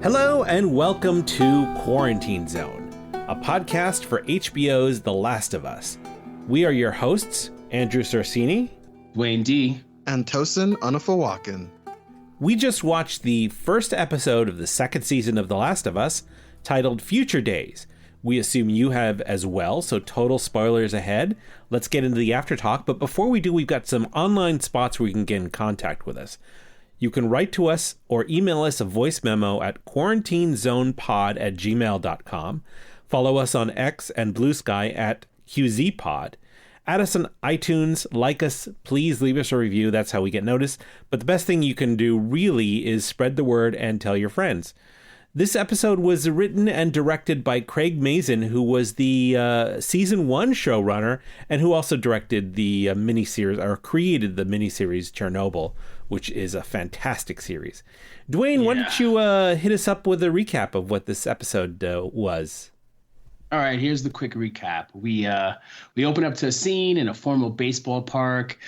Hello and welcome to Quarantine Zone, a podcast for HBO's The Last of Us. We are your hosts, Andrew Sorsini, Dwayne D, and Tosin Andy. We just watched the first episode of the second season of The Last of Us, titled Future Days. We assume you have as well, so total spoilers ahead. Let's get into the after talk, but before we do, we've got some online spots where you can get in contact with us. You can write to us or email us a voice memo at quarantinezonepod@gmail.com. Follow us on X and Blue Sky at QZPod. Add us on iTunes, like us, please leave us a review, that's how we get noticed. But the best thing you can do really is spread the word and tell your friends. This episode was written and directed by Craig Mazin, who was the season 1 showrunner and who also directed the miniseries, or created the miniseries Chernobyl, which is a fantastic series. Dwayne, why don't you hit us up with a recap of what this episode was? All right, here's the quick recap. We open up to a scene in a formal baseball park.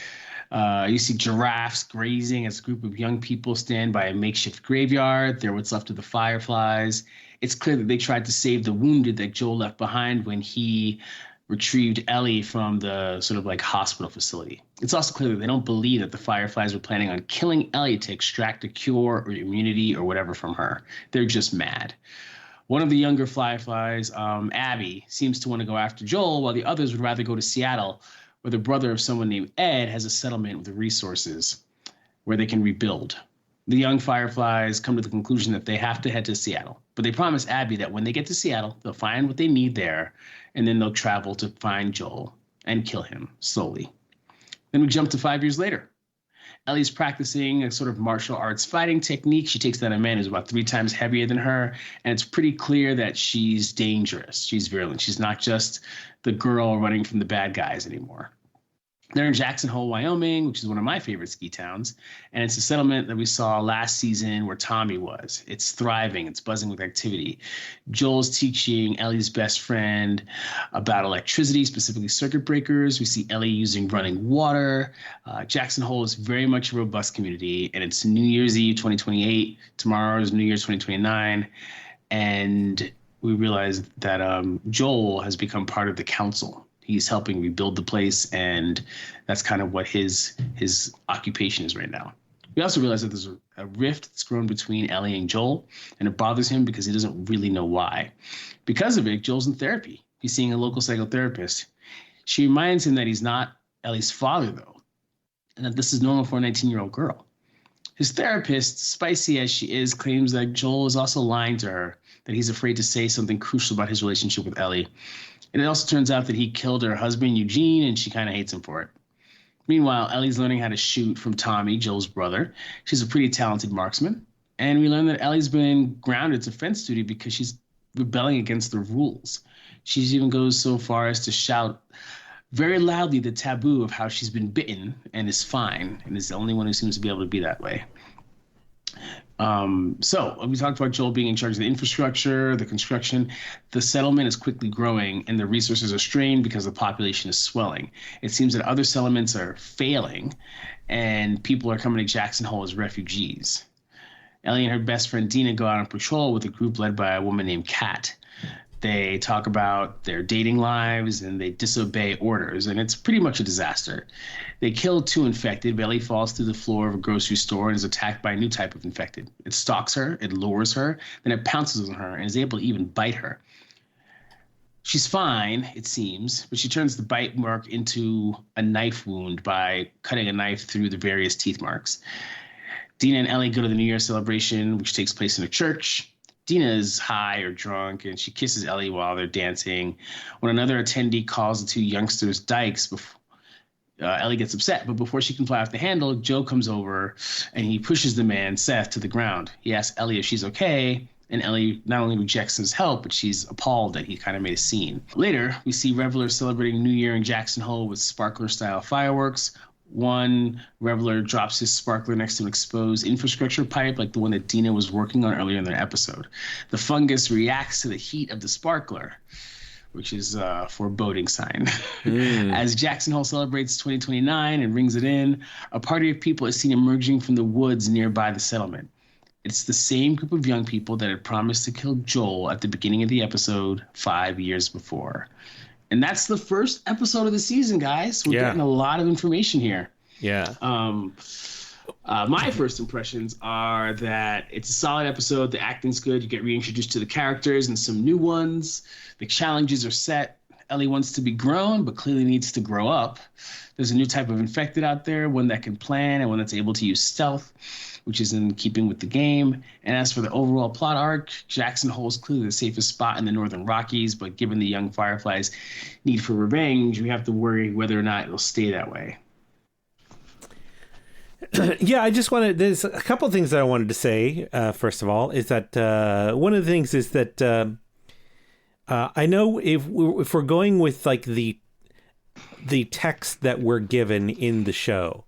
You see giraffes grazing as a group of young people stand by a makeshift graveyard. They're what's left of the Fireflies. It's clear that they tried to save the wounded that Joel left behind when he retrieved Ellie from the sort of like hospital facility. It's also clear that they don't believe that the Fireflies were planning on killing Ellie to extract a cure or immunity or whatever from her. They're just mad. One of the younger Fireflies, Abby, seems to want to go after Joel, while the others would rather go to Seattle, where the brother of someone named Ed has a settlement with resources where they can rebuild. The young Fireflies come to the conclusion that they have to head to Seattle, but they promise Abby that when they get to Seattle, they'll find what they need there, and then they'll travel to find Joel and kill him slowly. Then we jump to 5 years later. Ellie's practicing a sort of martial arts fighting technique. She takes down a man who's about 3 times heavier than her, and it's pretty clear that she's dangerous. She's virulent. She's not just the girl running from the bad guys anymore. They're in Jackson Hole, Wyoming, which is one of my favorite ski towns, and it's a settlement that we saw last season where Tommy was. It's thriving. It's buzzing with activity. Joel's teaching Ellie's best friend about electricity, specifically circuit breakers. We see Ellie using running water. Jackson Hole is very much a robust community, and it's New Year's Eve 2028. Tomorrow is New Year's 2029, and we realize that Joel has become part of the council. He's helping rebuild the place, and that's kind of what his occupation is right now. We also realize that there's a rift that's grown between Ellie and Joel, and it bothers him because he doesn't really know why. Because of it, Joel's in therapy. He's seeing a local psychotherapist. She reminds him that he's not Ellie's father, though, and that this is normal for a 19-year-old girl. His therapist, spicy as she is, claims that Joel is also lying to her, that he's afraid to say something crucial about his relationship with Ellie. And it also turns out that he killed her husband, Eugene, and she kind of hates him for it. Meanwhile, Ellie's learning how to shoot from Tommy, Joel's brother. She's a pretty talented marksman. And we learn that Ellie's been grounded to fence duty because she's rebelling against the rules. She even goes so far as to shout very loudly the taboo of how she's been bitten and is fine, and is the only one who seems to be able to be that way. So we talked about Joel being in charge of the infrastructure, the construction. The settlement is quickly growing, and the resources are strained because the population is swelling. It seems that other settlements are failing, and people are coming to Jackson Hole as refugees. Ellie and her best friend Dina go out on patrol with a group led by a woman named Kat. They talk about their dating lives, and they disobey orders, and it's pretty much a disaster. They kill 2 infected. Ellie falls through the floor of a grocery store and is attacked by a new type of infected. It stalks her, it lures her, then it pounces on her and is able to even bite her. She's fine, it seems, but she turns the bite mark into a knife wound by cutting a knife through the various teeth marks. Dina and Ellie go to the New Year's celebration, which takes place in a church. Dina is high or drunk, and she kisses Ellie while they're dancing. When another attendee calls the 2 youngsters dykes, Ellie gets upset, but before she can fly off the handle, Joe comes over, and he pushes the man, Seth, to the ground. He asks Ellie if she's okay, and Ellie not only rejects his help, but she's appalled that he kind of made a scene. Later, we see revelers celebrating New Year in Jackson Hole with sparkler-style fireworks. One reveler drops his sparkler next to an exposed infrastructure pipe like the one that Dina was working on earlier in the episode. The fungus reacts to the heat of the sparkler, which is a foreboding sign. As Jackson Hole celebrates 2029 and rings it in, a party of people is seen emerging from the woods nearby the settlement. It's the same group of young people that had promised to kill Joel at the beginning of the episode 5 years before. And that's the first episode of the season, guys. We're getting a lot of information here. Yeah. My first impressions are that it's a solid episode. The acting's good. You get reintroduced to the characters and some new ones. The challenges are set. Ellie wants to be grown, but clearly needs to grow up. There's a new type of infected out there, one that can plan and one that's able to use stealth, which is in keeping with the game. And as for the overall plot arc, Jackson Hole is clearly the safest spot in the Northern Rockies, but given the young Fireflies' need for revenge, we have to worry whether or not it'll stay that way. Yeah, there's a couple of things that I wanted to say, first of all, is that one of the things is that I know if we're going with like the text that we're given in the show,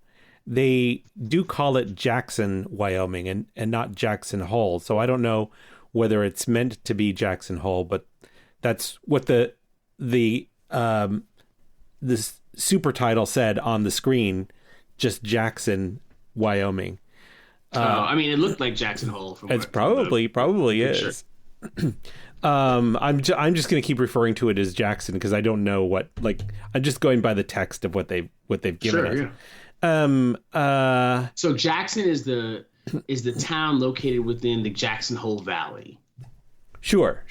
they do call it Jackson, Wyoming, and not Jackson Hole. So I don't know whether it's meant to be Jackson Hole, but that's what the super title said on the screen, just Jackson, Wyoming. I mean, it looked like Jackson Hole. From it's probably is. I'm just going to keep referring to it as Jackson because I don't know what, like, I'm just going by the text of what they've given us. Yeah. So Jackson is the town located within the Jackson Hole Valley. Sure.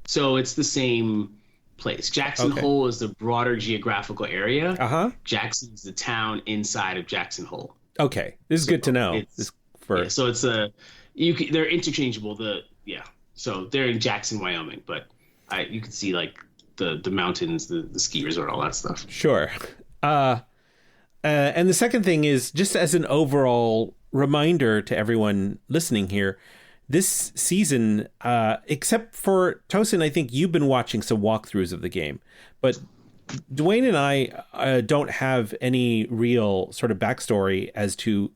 So it's the same place. Jackson Hole is the broader geographical area. Jackson is the town inside of Jackson Hole. Okay, this is good to know. So it's they're interchangeable. So they're in Jackson, Wyoming, but you can see like the mountains, the ski resort, all that stuff. Sure. And the second thing is, just as an overall reminder to everyone listening here, this season, except for Tosin, I think you've been watching some walkthroughs of the game, but Dwayne and I don't have any real sort of backstory as to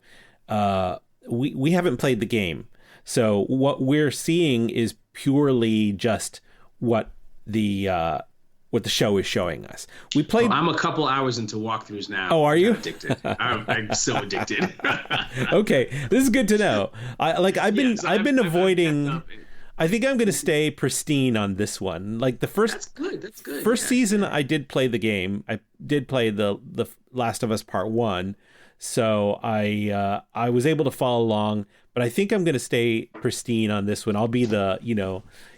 we haven't played the game. So what we're seeing is purely just what the show is showing us. We played. I'm a couple hours into walkthroughs now. Oh, are you? I'm addicted. I'm so addicted. Okay, this is good to know. I've been avoiding. I think I'm going to stay pristine on this one. Like the first. That's good. First season, I did play the game. I did play the Last of Us Part 1, so I was able to follow along. But I think I'm going to stay pristine on this one. I'll be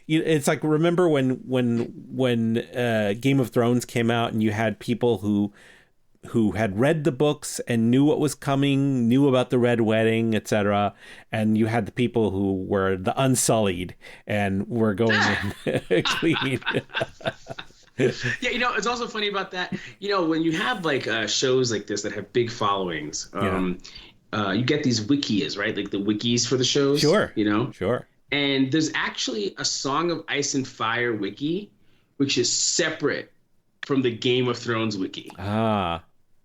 it's like, remember when Game of Thrones came out and you had people who had read the books and knew what was coming, knew about the Red Wedding, etc. And you had the people who were the Unsullied and were going in clean. Yeah, it's also funny about that. When you have like shows like this that have big followings, you get these wikis, right? Like the wikis for the shows. Sure. Sure. And there's actually a Song of Ice and Fire wiki, which is separate from the Game of Thrones wiki.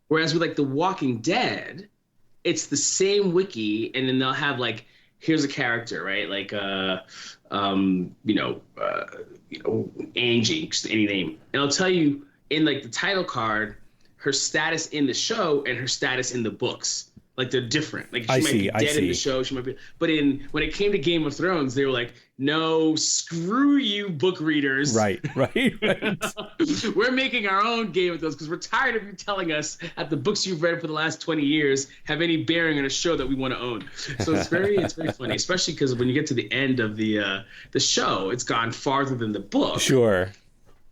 Whereas with like The Walking Dead, it's the same wiki, and then they'll have like, here's a character, right? Like Angie, just any name. And I'll tell you in like the title card, her status in the show and her status in the books. Like they're different. Like she might be dead in the show. She might be, but when it came to Game of Thrones, they were like, "No, screw you, book readers." Right. We're making our own Game of Thrones because we're tired of you telling us that the books you've read for the last 20 years have any bearing on a show that we want to own. So it's very funny, especially because when you get to the end of the show, it's gone farther than the book. Sure.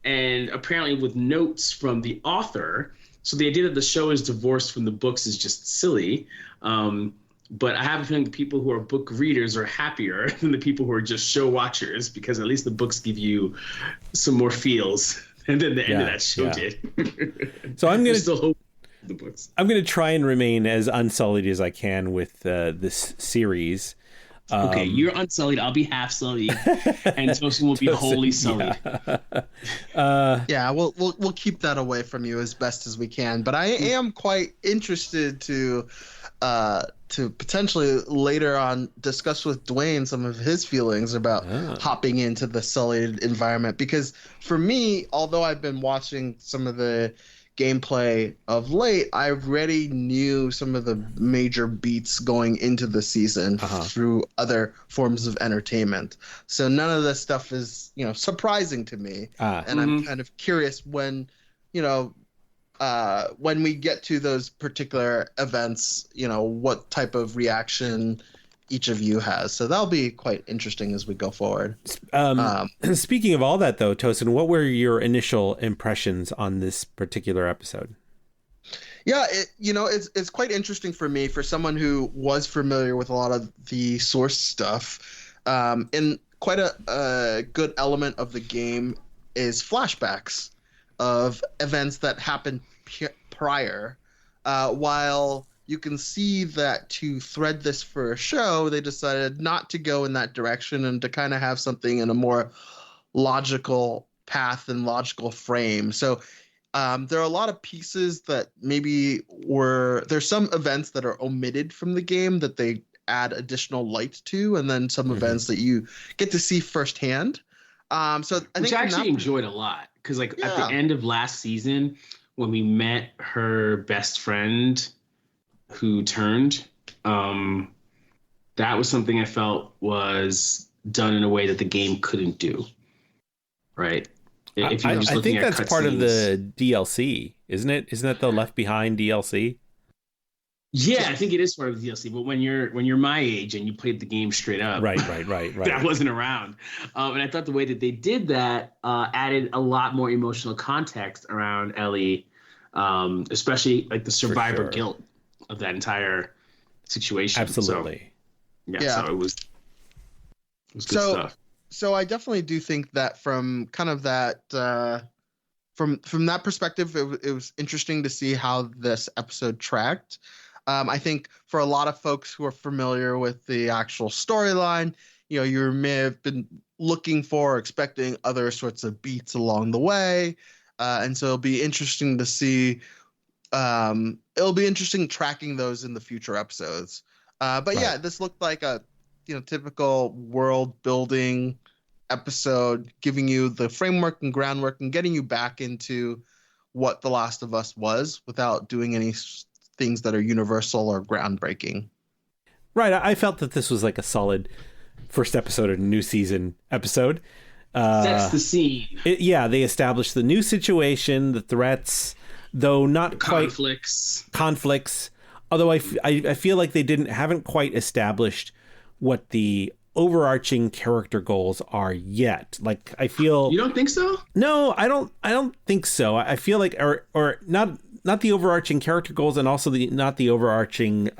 And apparently, with notes from the author. So the idea that the show is divorced from the books is just silly. But I have a feeling the people who are book readers are happier than the people who are just show watchers, because at least the books give you some more feels than the end of that show did. So I'm going to still hope the books. I'm going to try and remain as unsullied as I can with this series. Okay, you're unsullied. I'll be half sullied, and Tosin will be wholly sullied. Yeah, we'll keep that away from you as best as we can. But I am quite interested to potentially later on discuss with Dwayne some of his feelings about hopping into the sullied environment. Because for me, although I've been watching some of the gameplay of late, I already knew some of the major beats going into the season through other forms of entertainment. So none of this stuff is, surprising to me. And I'm kind of curious when we get to those particular events, what type of reaction each of you has. So that'll be quite interesting as we go forward. Speaking of all that, though, Tosin, what were your initial impressions on this particular episode? Yeah, it's quite interesting for me, for someone who was familiar with a lot of the source stuff. And quite a good element of the game is flashbacks of events that happened prior, while you can see that to thread this for a show, they decided not to go in that direction and to kind of have something in a more logical path and logical frame. So there are a lot of pieces that there's some events that are omitted from the game that they add additional light to, and then some events that you get to see firsthand. Which I actually enjoyed a lot, because at the end of last season, when we met her best friend who turned, that was something I felt was done in a way that the game couldn't do. Right? I think that's part of the DLC, isn't it? Isn't that the Left Behind DLC? Yeah, I think it is part of the DLC. But when you're my age and you played the game straight up, right, that wasn't around. And I thought the way that they did that added a lot more emotional context around Ellie, especially the survivor guilt of that entire situation. Absolutely. So it was good stuff. So I definitely do think that from kind of that from that perspective, it was interesting to see how this episode tracked. I think for a lot of folks who are familiar with the actual storyline, you may have been looking for, expecting other sorts of beats along the way. And so it'll be interesting to see. It'll be interesting tracking those in the future episodes. Yeah, this looked like a typical world building episode, giving you the framework and groundwork and getting you back into what The Last of Us was without doing any things that are universal or groundbreaking. Right. I felt that this was like a solid first episode of a new season episode. Sets the scene. They established the new situation, the threats, though not the quite conflicts. Although I feel like they haven't quite established what the overarching character goals are yet. Like, I feel... You don't think so? No, I don't think so. I feel like, or not the overarching character goals, and also not the overarching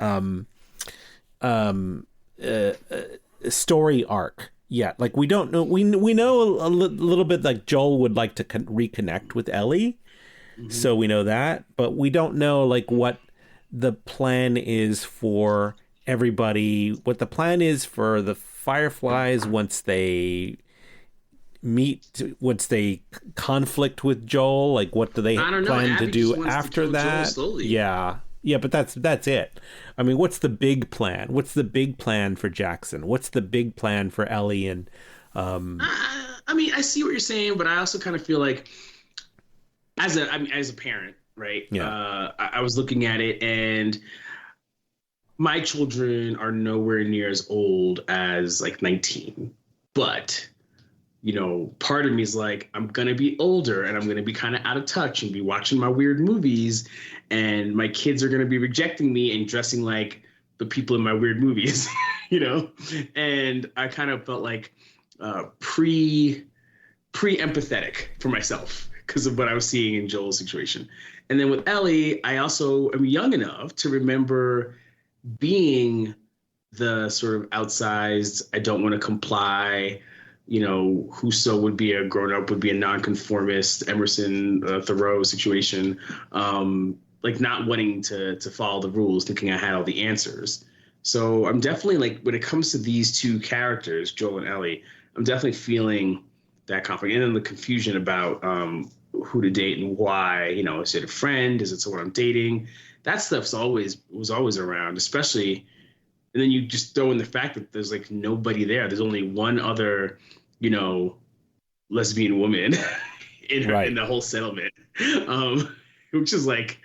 story arc yet. Like, we don't know. We know a little bit, like Joel would like to reconnect with Ellie, so we know that, but we don't know like what the plan is for everybody. What the plan is for the Fireflies once they conflict with Joel. Like, what do they plan to do after that? Yeah, but that's it. I mean, what's the big plan? What's the big plan for Jackson? What's the big plan for Ellie? And I mean, I see what you're saying, but I also kind of feel like as a parent, right? Yeah. I was looking at it, and my children are nowhere near as old as like 19, but part of me is like, I'm going to be older and I'm going to be kind of out of touch and be watching my weird movies, and my kids are going to be rejecting me and dressing like the people in my weird movies, and I kind of felt like pre-empathetic for myself because of what I was seeing in Joel's situation. And then with Ellie, I also am young enough to remember being the sort of outsized, I don't want to comply, whoso would be a grown-up would be a nonconformist, Emerson Thoreau situation, like not wanting to follow the rules, thinking I had all the answers. So I'm definitely like, when it comes to these two characters, Joel and Ellie, I'm definitely feeling that conflict. And then the confusion about who to date and why, is it a friend? Is it someone I'm dating? That stuff's was always around, especially. And then you just throw in the fact that there's like nobody there. There's only one other, lesbian woman in the whole settlement, which is like,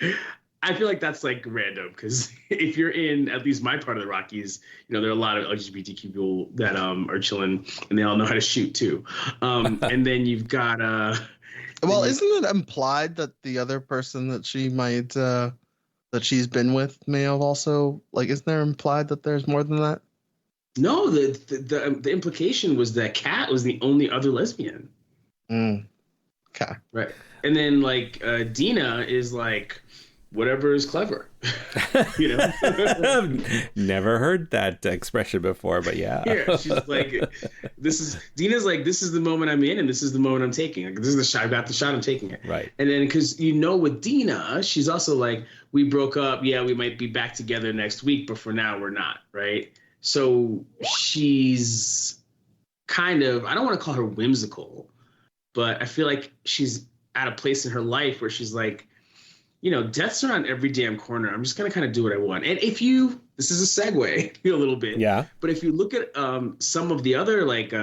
I feel like that's like random because if you're in at least my part of the Rockies, there are a lot of LGBTQ people that are chilling and they all know how to shoot too. And then you've got well, isn't it implied that the other person that she might that she's been with may have also, like, isn't there implied that there's more than that? No, the implication was that Kat was the only other lesbian. Okay. Right. And then like Dina is like whatever is clever. Never heard that expression before, but yeah. Yeah, she's like, Dina's like, this is the moment I'm in, and this is the moment I'm taking. Like, this is the shot. I got the shot. I'm taking it. Right. And then because with Dina, she's also like, we broke up. Yeah, we might be back together next week, but for now we're not. Right. So she's kind of, I don't want to call her whimsical, but I feel like she's at a place in her life where she's like, death's around every damn corner. I'm just going to kind of do what I want. And this is a segue a little bit. Yeah. But if you look at some of the other like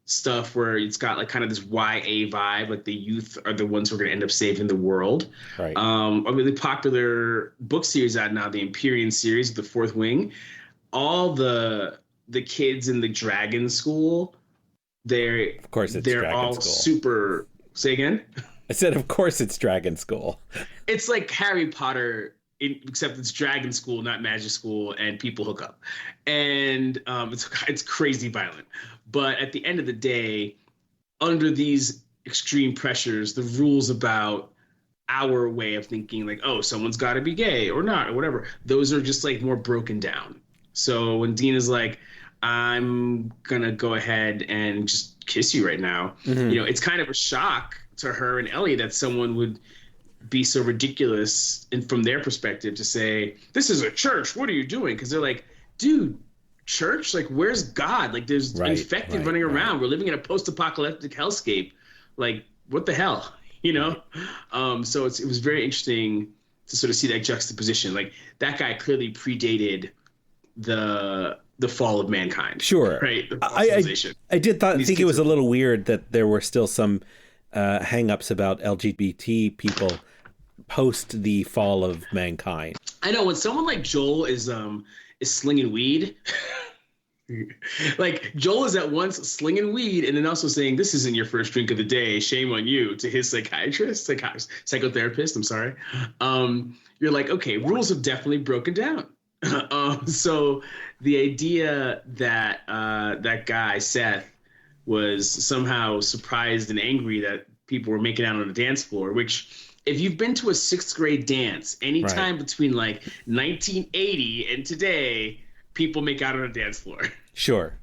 stuff where it's got like kind of this YA vibe, like the youth are the ones who are going to end up saving the world. Right. A really popular book series out now, the Empyrean series, The Fourth Wing. All the kids in the dragon school, they're all school. super. Say again? I said, of course it's Dragon School. It's like Harry Potter, except it's Dragon School, not Magic School, and people hook up. And it's crazy violent. But at the end of the day, under these extreme pressures, the rules about our way of thinking, like, oh, someone's got to be gay or not, or whatever, those are just like more broken down. So when Dina's like, I'm going to go ahead and just kiss you right now, it's kind of a shock to her and Ellie that someone would be so ridiculous and from their perspective to say, this is a church, what are you doing? Because they're like, dude, church, like, where's God? Like, there's infected running around. We're living in a post-apocalyptic hellscape. Like, what the hell? So it was very interesting to sort of see that juxtaposition. Like, that guy clearly predated the fall of mankind. Sure. Right? I did think it was a little weird that there were still some hang-ups about LGBT people post the fall of mankind. I know when someone like Joel is slinging weed, like Joel is at once slinging weed and then also saying, this isn't your first drink of the day, shame on you, to his psychotherapist, I'm sorry. You're like, okay, rules have definitely broken down. So the idea that that guy, Seth, was somehow surprised and angry that people were making out on the dance floor, which if you've been to a 6th grade dance, anytime between like 1980 and today, people make out on a dance floor. Sure.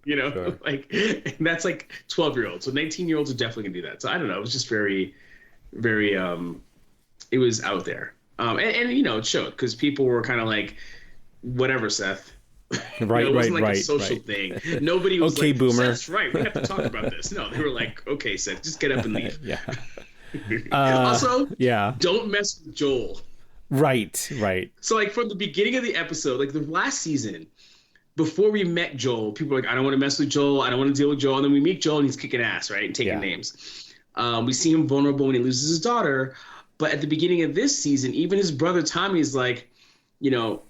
Sure. Like that's like 12-year-olds. So 19-year-olds are definitely gonna do that. So I don't know. It was just very, very, it was out there. And it showed because people were kind of like, whatever, Seth. Right, it wasn't like a social thing. Nobody was okay, like, boomer. Seth's right. We have to talk about this. No, they were like, okay, Seth, just get up and leave. Yeah. Also, don't mess with Joel. Right. So like from the beginning of the episode, like the last season, before we met Joel, people were like, I don't want to mess with Joel. I don't want to deal with Joel. And then we meet Joel and he's kicking ass, right? And taking names. We see him vulnerable when he loses his daughter. But at the beginning of this season, even his brother Tommy is like,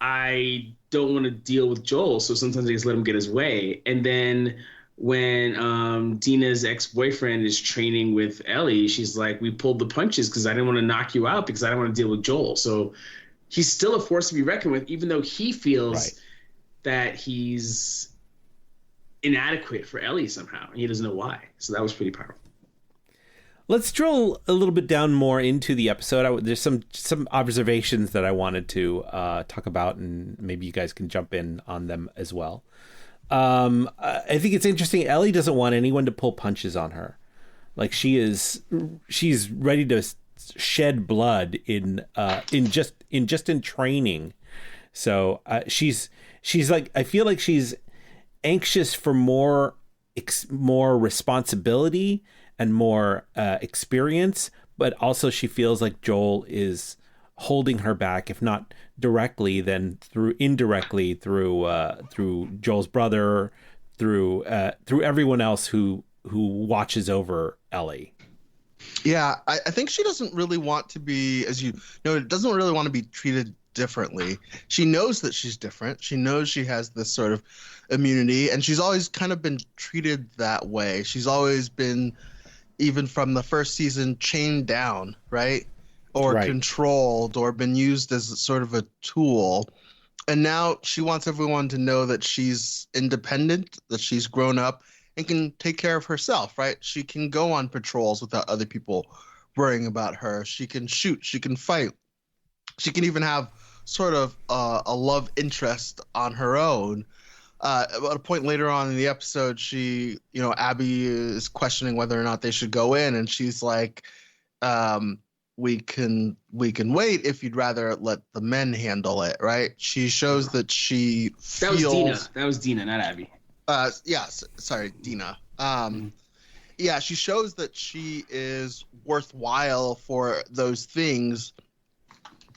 I don't want to deal with Joel, so sometimes I just let him get his way. And then when Dina's ex-boyfriend is training with Ellie, she's like, we pulled the punches because I didn't want to knock you out because I don't want to deal with Joel. So he's still a force to be reckoned with, even though he feels that he's inadequate for Ellie somehow, and he doesn't know why. So that was pretty powerful. Let's drill a little bit down more into the episode. There's some observations that I wanted to talk about, and maybe you guys can jump in on them as well. I think it's interesting. Ellie doesn't want anyone to pull punches on her. Like she's ready to shed blood in training. So she's like, I feel like she's anxious for more responsibility and more experience, but also she feels like Joel is holding her back, if not directly, then indirectly through Joel's brother, through everyone else who watches over Ellie. Yeah, I think she doesn't really want to be, as you know, doesn't really want to be treated differently. She knows that she's different. She knows she has this sort of immunity, and she's always kind of been treated that way. She's always been, even from the first season, chained down, right? Or Right. controlled, or been used as sort of a tool. And now she wants everyone to know that she's independent, that she's grown up and can take care of herself, right? She can go on patrols without other people worrying about her. She can shoot, she can fight. She can even have sort of a love interest on her own. At a point later on in the episode, Abby is questioning whether or not they should go in, and she's like, we can wait if you'd rather let the men handle it, right? She shows that she feels That was Dina, not Abby. Sorry, Dina. Yeah, she shows that she is worthwhile for those things,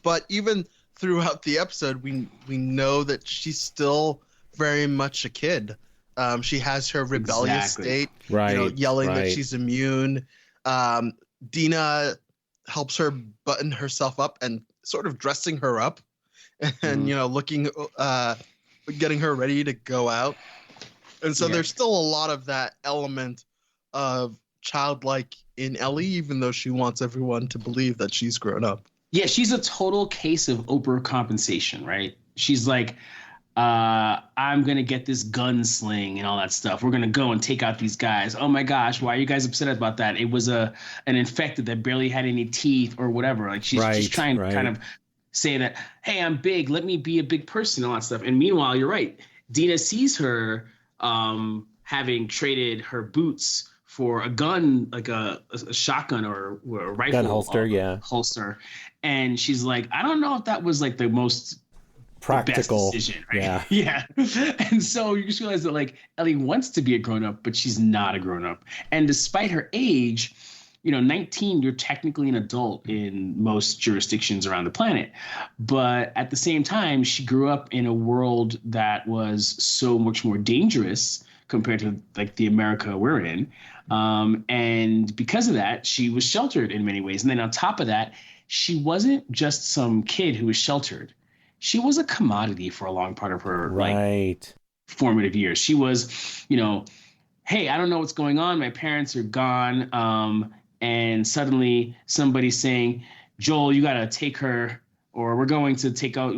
but even throughout the episode, we know that she's still very much a kid. She has her rebellious state, Right, yelling that right. she's immune. Dina helps her button herself up and sort of dressing her up, and looking, getting her ready to go out. And so there's still a lot of that element of childlike in Ellie, even though she wants everyone to believe that she's grown up. Yeah, she's a total case of overcompensation, right? She's like, I'm going to get this gunsling and all that stuff. We're going to go and take out these guys. Oh my gosh, why are you guys upset about that? It was an infected that barely had any teeth or whatever. Like she's trying to kind of say that, hey, I'm big. Let me be a big person and all that stuff. And meanwhile, you're right. Dina sees her having traded her boots for a gun, like a shotgun or a rifle Gun holster, holster. And she's like, I don't know if that was like the most practical best decision, right? Yeah. And so you just realize that like Ellie wants to be a grown-up, but she's not a grown-up. And despite her age, 19, you're technically an adult in most jurisdictions around the planet. But at the same time, she grew up in a world that was so much more dangerous compared to like the America we're in. And because of that, she was sheltered in many ways. And then on top of that, she wasn't just some kid who was sheltered. She was a commodity for a long part of her formative years. She was, hey, I don't know what's going on. My parents are gone. And suddenly somebody's saying, Joel, you got to take her, or we're going to take her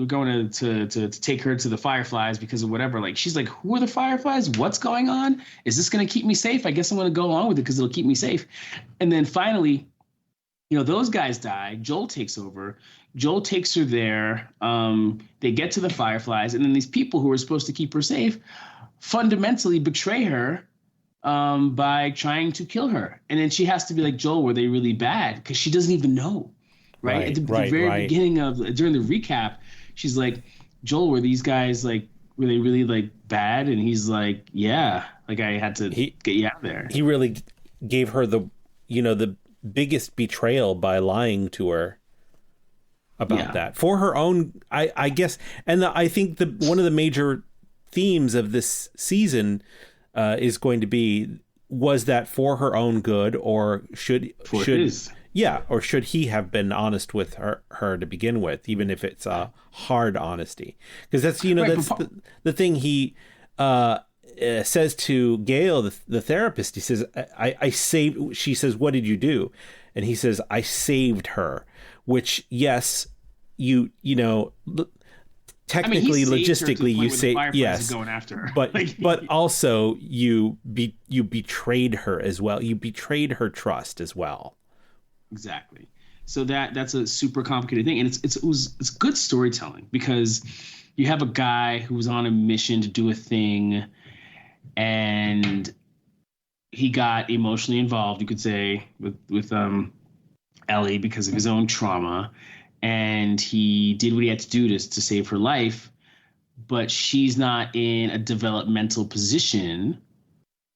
to the Fireflies because of whatever. Like, she's like, who are the Fireflies? What's going on? Is this going to keep me safe? I guess I'm going to go along with it because it'll keep me safe. And then finally, those guys die. Joel takes over. Joel takes her there. They get to the Fireflies. And then these people who are supposed to keep her safe fundamentally betray her by trying to kill her. And then she has to be like, Joel, were they really bad? Because she doesn't even know. Right? At the very beginning during the recap, she's like, Joel, were these guys like, were they really like bad? And he's like, yeah, like I had to get you out of there. He really gave her the biggest betrayal by lying to her about that for her own, I guess. And I think one of the major themes of this season is going to be, was that for her own good, or should he have been honest with her to begin with, even if it's a hard honesty? Because that's that's the thing he says to Gail, the therapist. He says, I saved. She says, what did you do? And he says, I saved her. Which, yes, technically, logistically, you say yes, going after her. but also you betrayed her as well. You betrayed her trust as well. Exactly. So that's a super complicated thing, and it's good storytelling, because you have a guy who was on a mission to do a thing, and he got emotionally involved, you could say, with Ellie because of his own trauma, and he did what he had to do to save her life, but she's not in a developmental position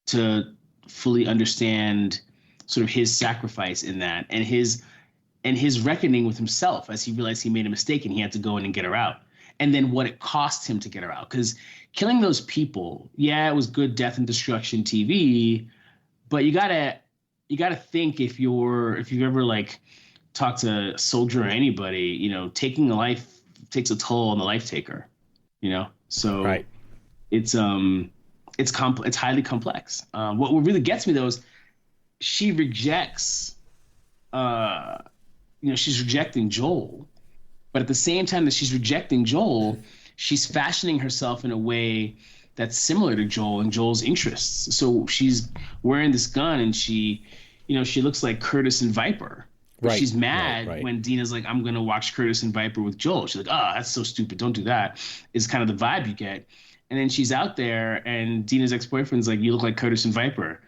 to fully understand sort of his sacrifice in that, and his reckoning with himself as he realized he made a mistake and he had to go in and get her out. And then what it cost him to get her out. Because killing those people, it was good death and destruction TV, but you gotta you got to think if you've ever like talked to a soldier or anybody, you know, taking a life takes a toll on the life taker, you know? So Right. it's highly complex. What really gets me though is she rejects, she's rejecting Joel, but at the same time that she's rejecting Joel, she's fashioning herself in a way that's similar to Joel and Joel's interests. So she's wearing this gun and she looks like Curtis and Viper. Right. She's mad when Dina's like, I'm going to watch Curtis and Viper with Joel. She's like, oh, that's so stupid. Don't do that. Is kind of the vibe you get. And then she's out there and Dina's ex-boyfriend's like, you look like Curtis and Viper.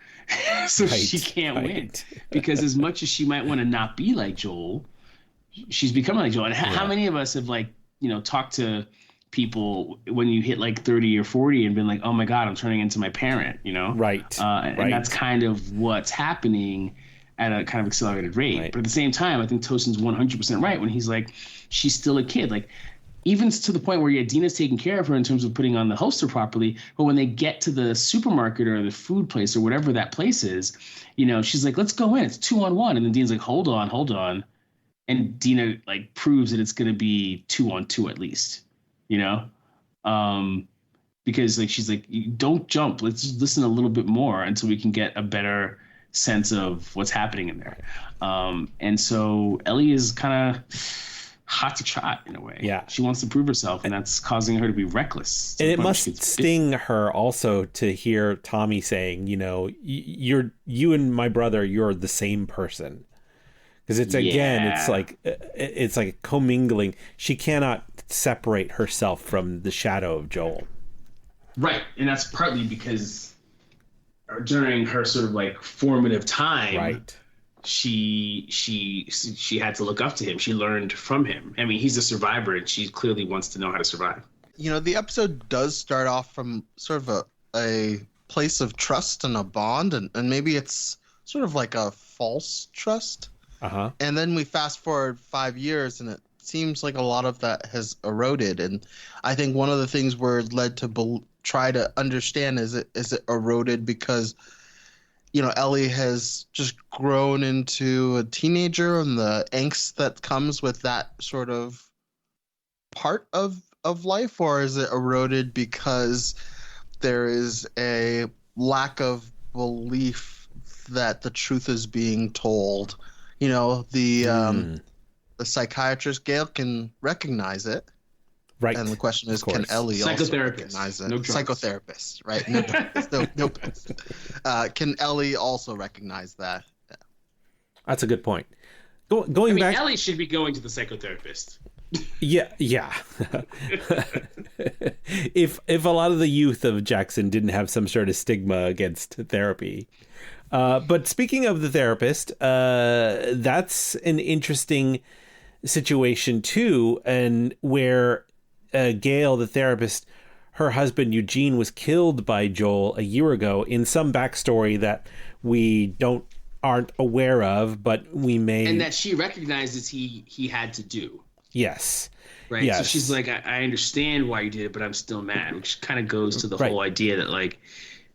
So she can't win. Because as much as she might want to not be like Joel, she's becoming like Joel. And how many of us have talked to people when you hit like 30 or 40 and been like, oh my God, I'm turning into my parent, Right. And that's kind of what's happening at a kind of accelerated rate. Right. But at the same time, I think Tosin's 100% right when he's like, she's still a kid. Like, even to the point where Dina's taking care of her in terms of putting on the holster properly. But when they get to the supermarket or the food place or whatever that place is, she's like, let's go in. It's 2-on-1. And then Dina's like, hold on. And Dina like proves that it's going to be 2-on-2 at least, because like, she's like, don't jump. Let's just listen a little bit more until we can get a better sense of what's happening in there. And so Ellie is kind of hot to trot in a way. Yeah. She wants to prove herself, and that's causing her to be reckless. And it must sting her also to hear Tommy saying, you and my brother, you're the same person. Because it's like commingling. She cannot separate herself from the shadow of Joel. Right. And that's partly because during her sort of like formative time, right, she had to look up to him. She learned from him. I mean, he's a survivor, and she clearly wants to know how to survive. The episode does start off from sort of a place of trust and a bond, and maybe it's sort of like a false trust. Uh-huh. And then we fast forward 5 years, and it seems like a lot of that has eroded. And I think one of the things we're led to try to understand is it eroded because Ellie has just grown into a teenager, and the angst that comes with that sort of part of life, or is it eroded because there is a lack of belief that the truth is being told? The psychiatrist Gail can recognize it. Right. And the question is, can Ellie also recognize it? No psychotherapist, right? No drugs. No. Can Ellie also recognize that? Yeah. That's a good point. Going back, Ellie should be going to the psychotherapist. Yeah. If a lot of the youth of Jackson didn't have some sort of stigma against therapy. But speaking of the therapist, that's an interesting situation too, and where Gail, the therapist, her husband Eugene was killed by Joel a year ago in some backstory that we aren't aware of, but we may, and that she recognizes he had to do. Yes. Right. Yes. So she's like, I understand why you did it, but I'm still mad, which kind of goes to the whole idea that like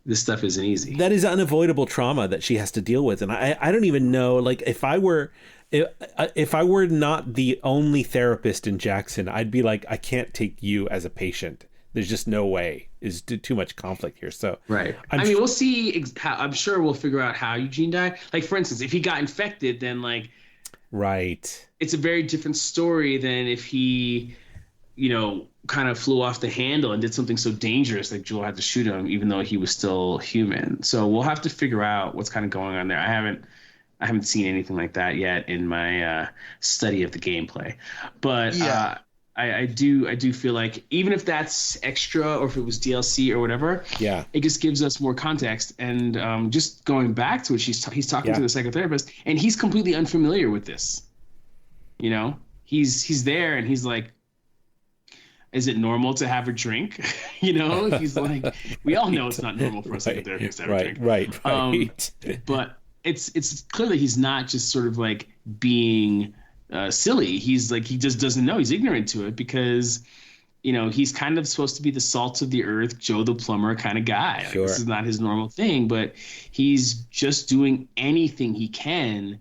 this stuff isn't easy. That is unavoidable trauma that she has to deal with, and I don't even know, like, if I were not the only therapist in Jackson, I'd be like, I can't take you as a patient. There's just no way. There's too much conflict here. So right. We'll see. I'm sure we'll figure out how Eugene died. Like, for instance, if he got infected, then like, right, it's a very different story than if he, kind of flew off the handle and did something so dangerous like Joel had to shoot him, even though he was still human. So we'll have to figure out what's kind of going on there. I haven't seen anything like that yet in my study of the gameplay, but yeah. I do feel like even if that's extra or if it was DLC or whatever, yeah, it just gives us more context. And just going back to it, he's talking to the psychotherapist, and he's completely unfamiliar with this. He's there, and he's like, is it normal to have a drink? He's like, we all know it's not normal for a psychotherapist to have a drink. Right. But it's clearly he's not just sort of like being silly. He's like, he just doesn't know. He's ignorant to it because he's kind of supposed to be the salt of the earth, Joe the plumber kind of guy. Like, Sure. this is not his normal thing, but he's just doing anything he can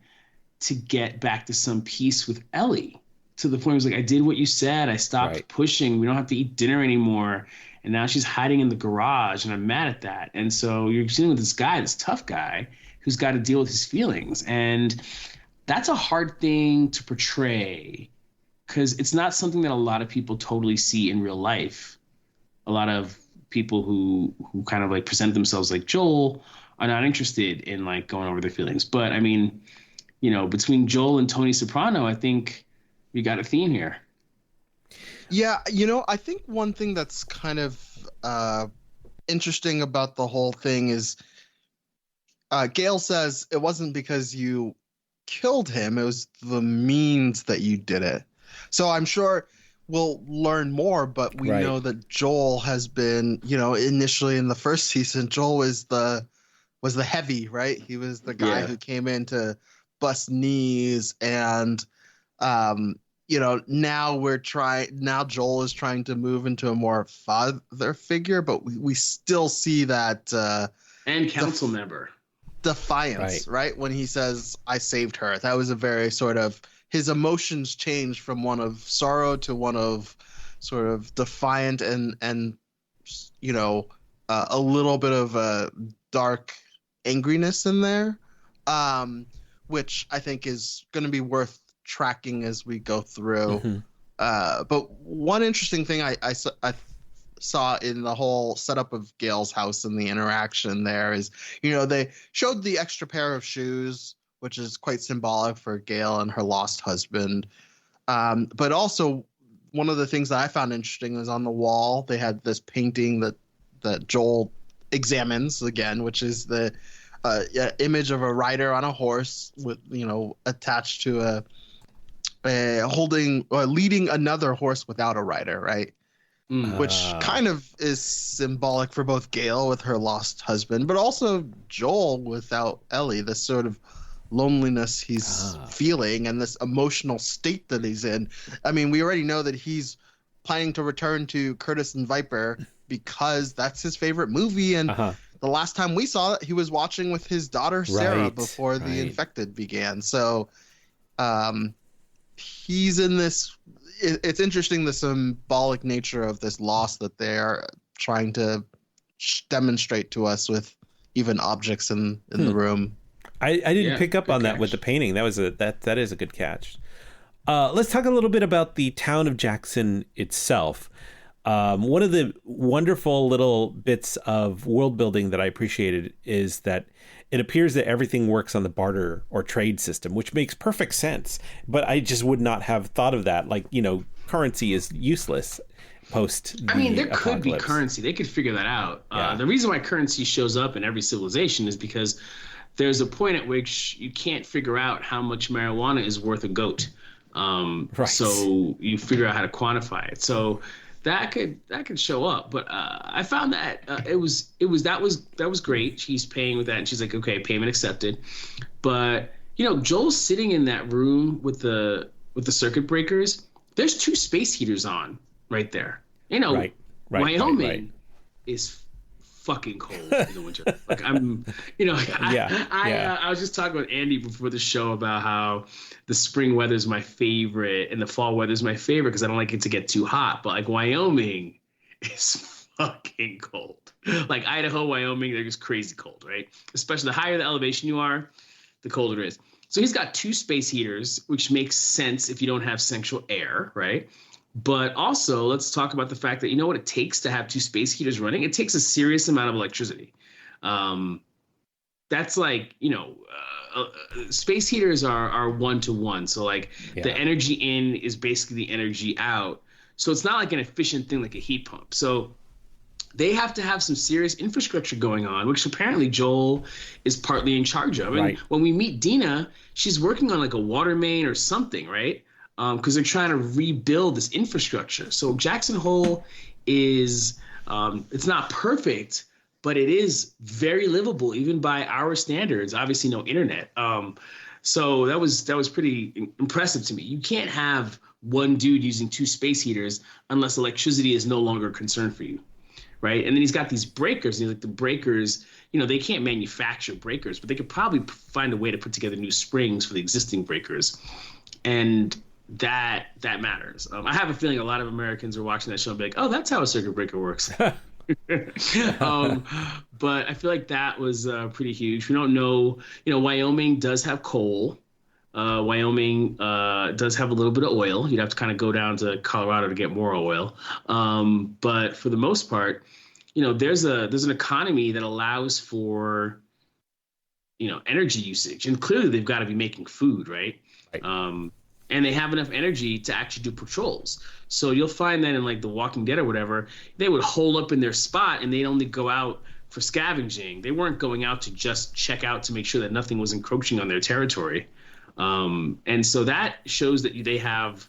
to get back to some peace with Ellie, to the point where he's like, I did what you said. I stopped Right. pushing. We don't have to eat dinner anymore. And now she's hiding in the garage, and I'm mad at that. And so you're dealing with this guy, this tough guy, who's got to deal with his feelings. And that's a hard thing to portray because it's not something that a lot of people totally see in real life. A lot of people who kind of like present themselves like Joel are not interested in like going over their feelings. But I mean, between Joel and Tony Soprano, I think we got a theme here. Yeah, I think one thing that's kind of interesting about the whole thing is Gail says it wasn't because you killed him, it was the means that you did it. So I'm sure we'll learn more, but we know that Joel has been, initially in the first season, Joel was the heavy, right? He was the guy who came in to bust knees, and now Joel is trying to move into a more father figure, but we still see that and council member defiance, right? When he says, I saved her. That was a very sort of, his emotions changed from one of sorrow to one of sort of defiant and a little bit of a dark angriness in there, which I think is going to be worth tracking as we go through. Mm-hmm. But one interesting thing I saw in the whole setup of Gail's house and the interaction there is, they showed the extra pair of shoes, which is quite symbolic for Gail and her lost husband. But also one of the things that I found interesting is on the wall, they had this painting that Joel examines again, which is the image of a rider on a horse with, attached to holding or leading another horse without a rider, right? Which kind of is symbolic for both Gail with her lost husband, but also Joel without Ellie, this sort of loneliness he's feeling and this emotional state that he's in. I mean, we already know that he's planning to return to Curtis and Viper because that's his favorite movie. And the last time we saw it, he was watching with his daughter, Sarah, before The Infected began. So he's in this. It's interesting, the symbolic nature of this loss that they're trying to demonstrate to us with even objects in the room. I didn't pick up on that with the painting. That is a good catch. Let's talk a little bit about the town of Jackson itself. One of the wonderful little bits of world building that I appreciated is that it appears that everything works on the barter or trade system, which makes perfect sense. But I just would not have thought of that. Like, currency is useless post the there could be apocalypse. Currency. They could figure that out. The reason why currency shows up in every civilization is because there's a point at which you can't figure out how much marijuana is worth a goat. So you figure out how to quantify it. So that could show up. But I found that that was great. She's paying with that, and she's like, okay, payment accepted. But Joel's sitting in that room with the circuit breakers. There's 2 space heaters on right there. Wyoming is fucking cold in the winter. Like I was just talking with Andy before the show about how the spring weather is my favorite and the fall weather is my favorite because I don't like it to get too hot. But like Wyoming is fucking cold. Like Idaho, Wyoming, they're just crazy cold, right? Especially the higher the elevation you are, the colder it is. So he's got 2 space heaters, which makes sense if you don't have central air, right? But also, let's talk about the fact that what it takes to have 2 space heaters running? It takes a serious amount of electricity. That's like, space heaters are 1-to-1. So like the energy in is basically the energy out. So it's not like an efficient thing like a heat pump. So they have to have some serious infrastructure going on, which apparently Joel is partly in charge of. And when we meet Dina, she's working on like a water main or something, right? Because they're trying to rebuild this infrastructure. So Jackson Hole is, it's not perfect, but it is very livable, even by our standards. Obviously, no internet. So that was pretty impressive to me. You can't have one dude using 2 space heaters unless electricity is no longer a concern for you, right? And then he's got these breakers, and he's like, the breakers, they can't manufacture breakers, but they could probably find a way to put together new springs for the existing breakers. And that matters. I have a feeling a lot of Americans are watching that show and be like, oh, that's how a circuit breaker works. But I feel like that was pretty huge. We don't know, Wyoming does have coal. Wyoming does have a little bit of oil. You'd have to kind of go down to Colorado to get more oil. But for the most part, there's an economy that allows for, energy usage. And clearly they've got to be making food, right? And they have enough energy to actually do patrols. So you'll find that in like The Walking Dead or whatever, they would hole up in their spot and they'd only go out for scavenging. They weren't going out to just check out to make sure that nothing was encroaching on their territory. And so that shows that they have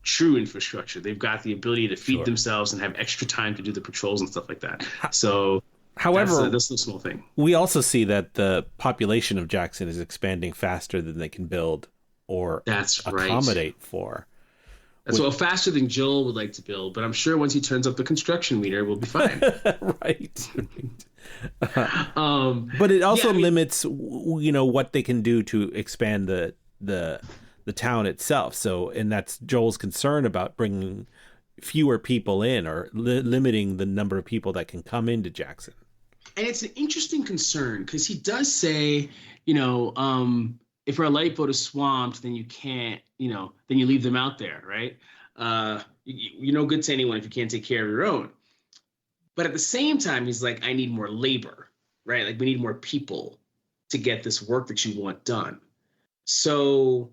true infrastructure. They've got the ability to feed themselves and have extra time to do the patrols and stuff like that. So however, that's a small thing. We also see that the population of Jackson is expanding faster than they can build or accommodate for. That's faster than Joel would like to build, but I'm sure once he turns up the construction meter, we'll be fine. Right. But it also limits, what they can do to expand the town itself. So, and that's Joel's concern about bringing fewer people in or limiting the number of people that can come into Jackson. And it's an interesting concern because he does say, if our lifeboat is swamped, then you can't, then you leave them out there, right? You're no good to anyone if you can't take care of your own. But at the same time, he's like, I need more labor, right? Like, we need more people to get this work that you want done. So,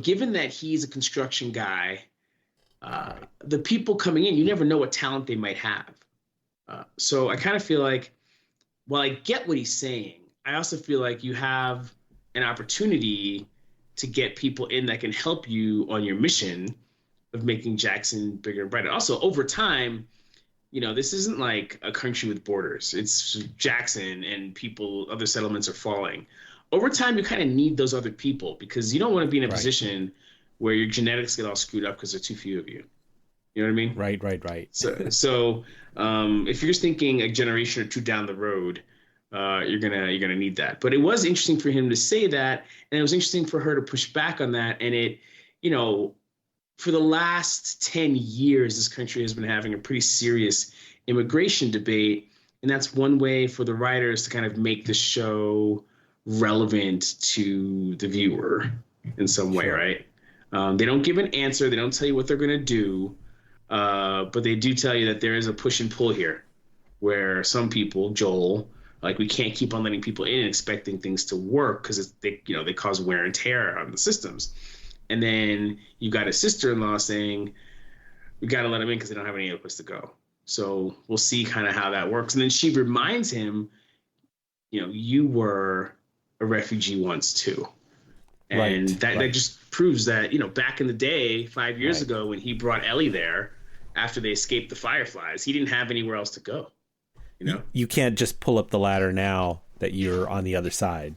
given that he's a construction guy, the people coming in, you never know what talent they might have. So I kind of feel like, while I get what he's saying, I also feel like you have an opportunity to get people in that can help you on your mission of making Jackson bigger and brighter. Also, over time, this isn't like a country with borders. It's Jackson, and other settlements are falling. Over time, you kind of need those other people because you don't want to be in a position where your genetics get all screwed up because there are too few of you. You know what I mean? Right. So if you're just thinking a generation or two down the road, you're gonna need that. But it was interesting for him to say that, and it was interesting for her to push back on that. And it, for the last 10 years, this country has been having a pretty serious immigration debate, and that's one way for the writers to kind of make the show relevant to the viewer in some way, right? They don't give an answer. They don't tell you what they're going to do, but they do tell you that there is a push and pull here where some people, Joel, like, we can't keep on letting people in and expecting things to work because they cause wear and tear on the systems. And then you got a sister-in-law saying, we got to let them in because they don't have any other place to go. So we'll see kind of how that works. And then she reminds him, you were a refugee once too. And that just proves that, back in the day, 5 years ago, when he brought Ellie there after they escaped the Fireflies, he didn't have anywhere else to go. You can't just pull up the ladder now that you're on the other side.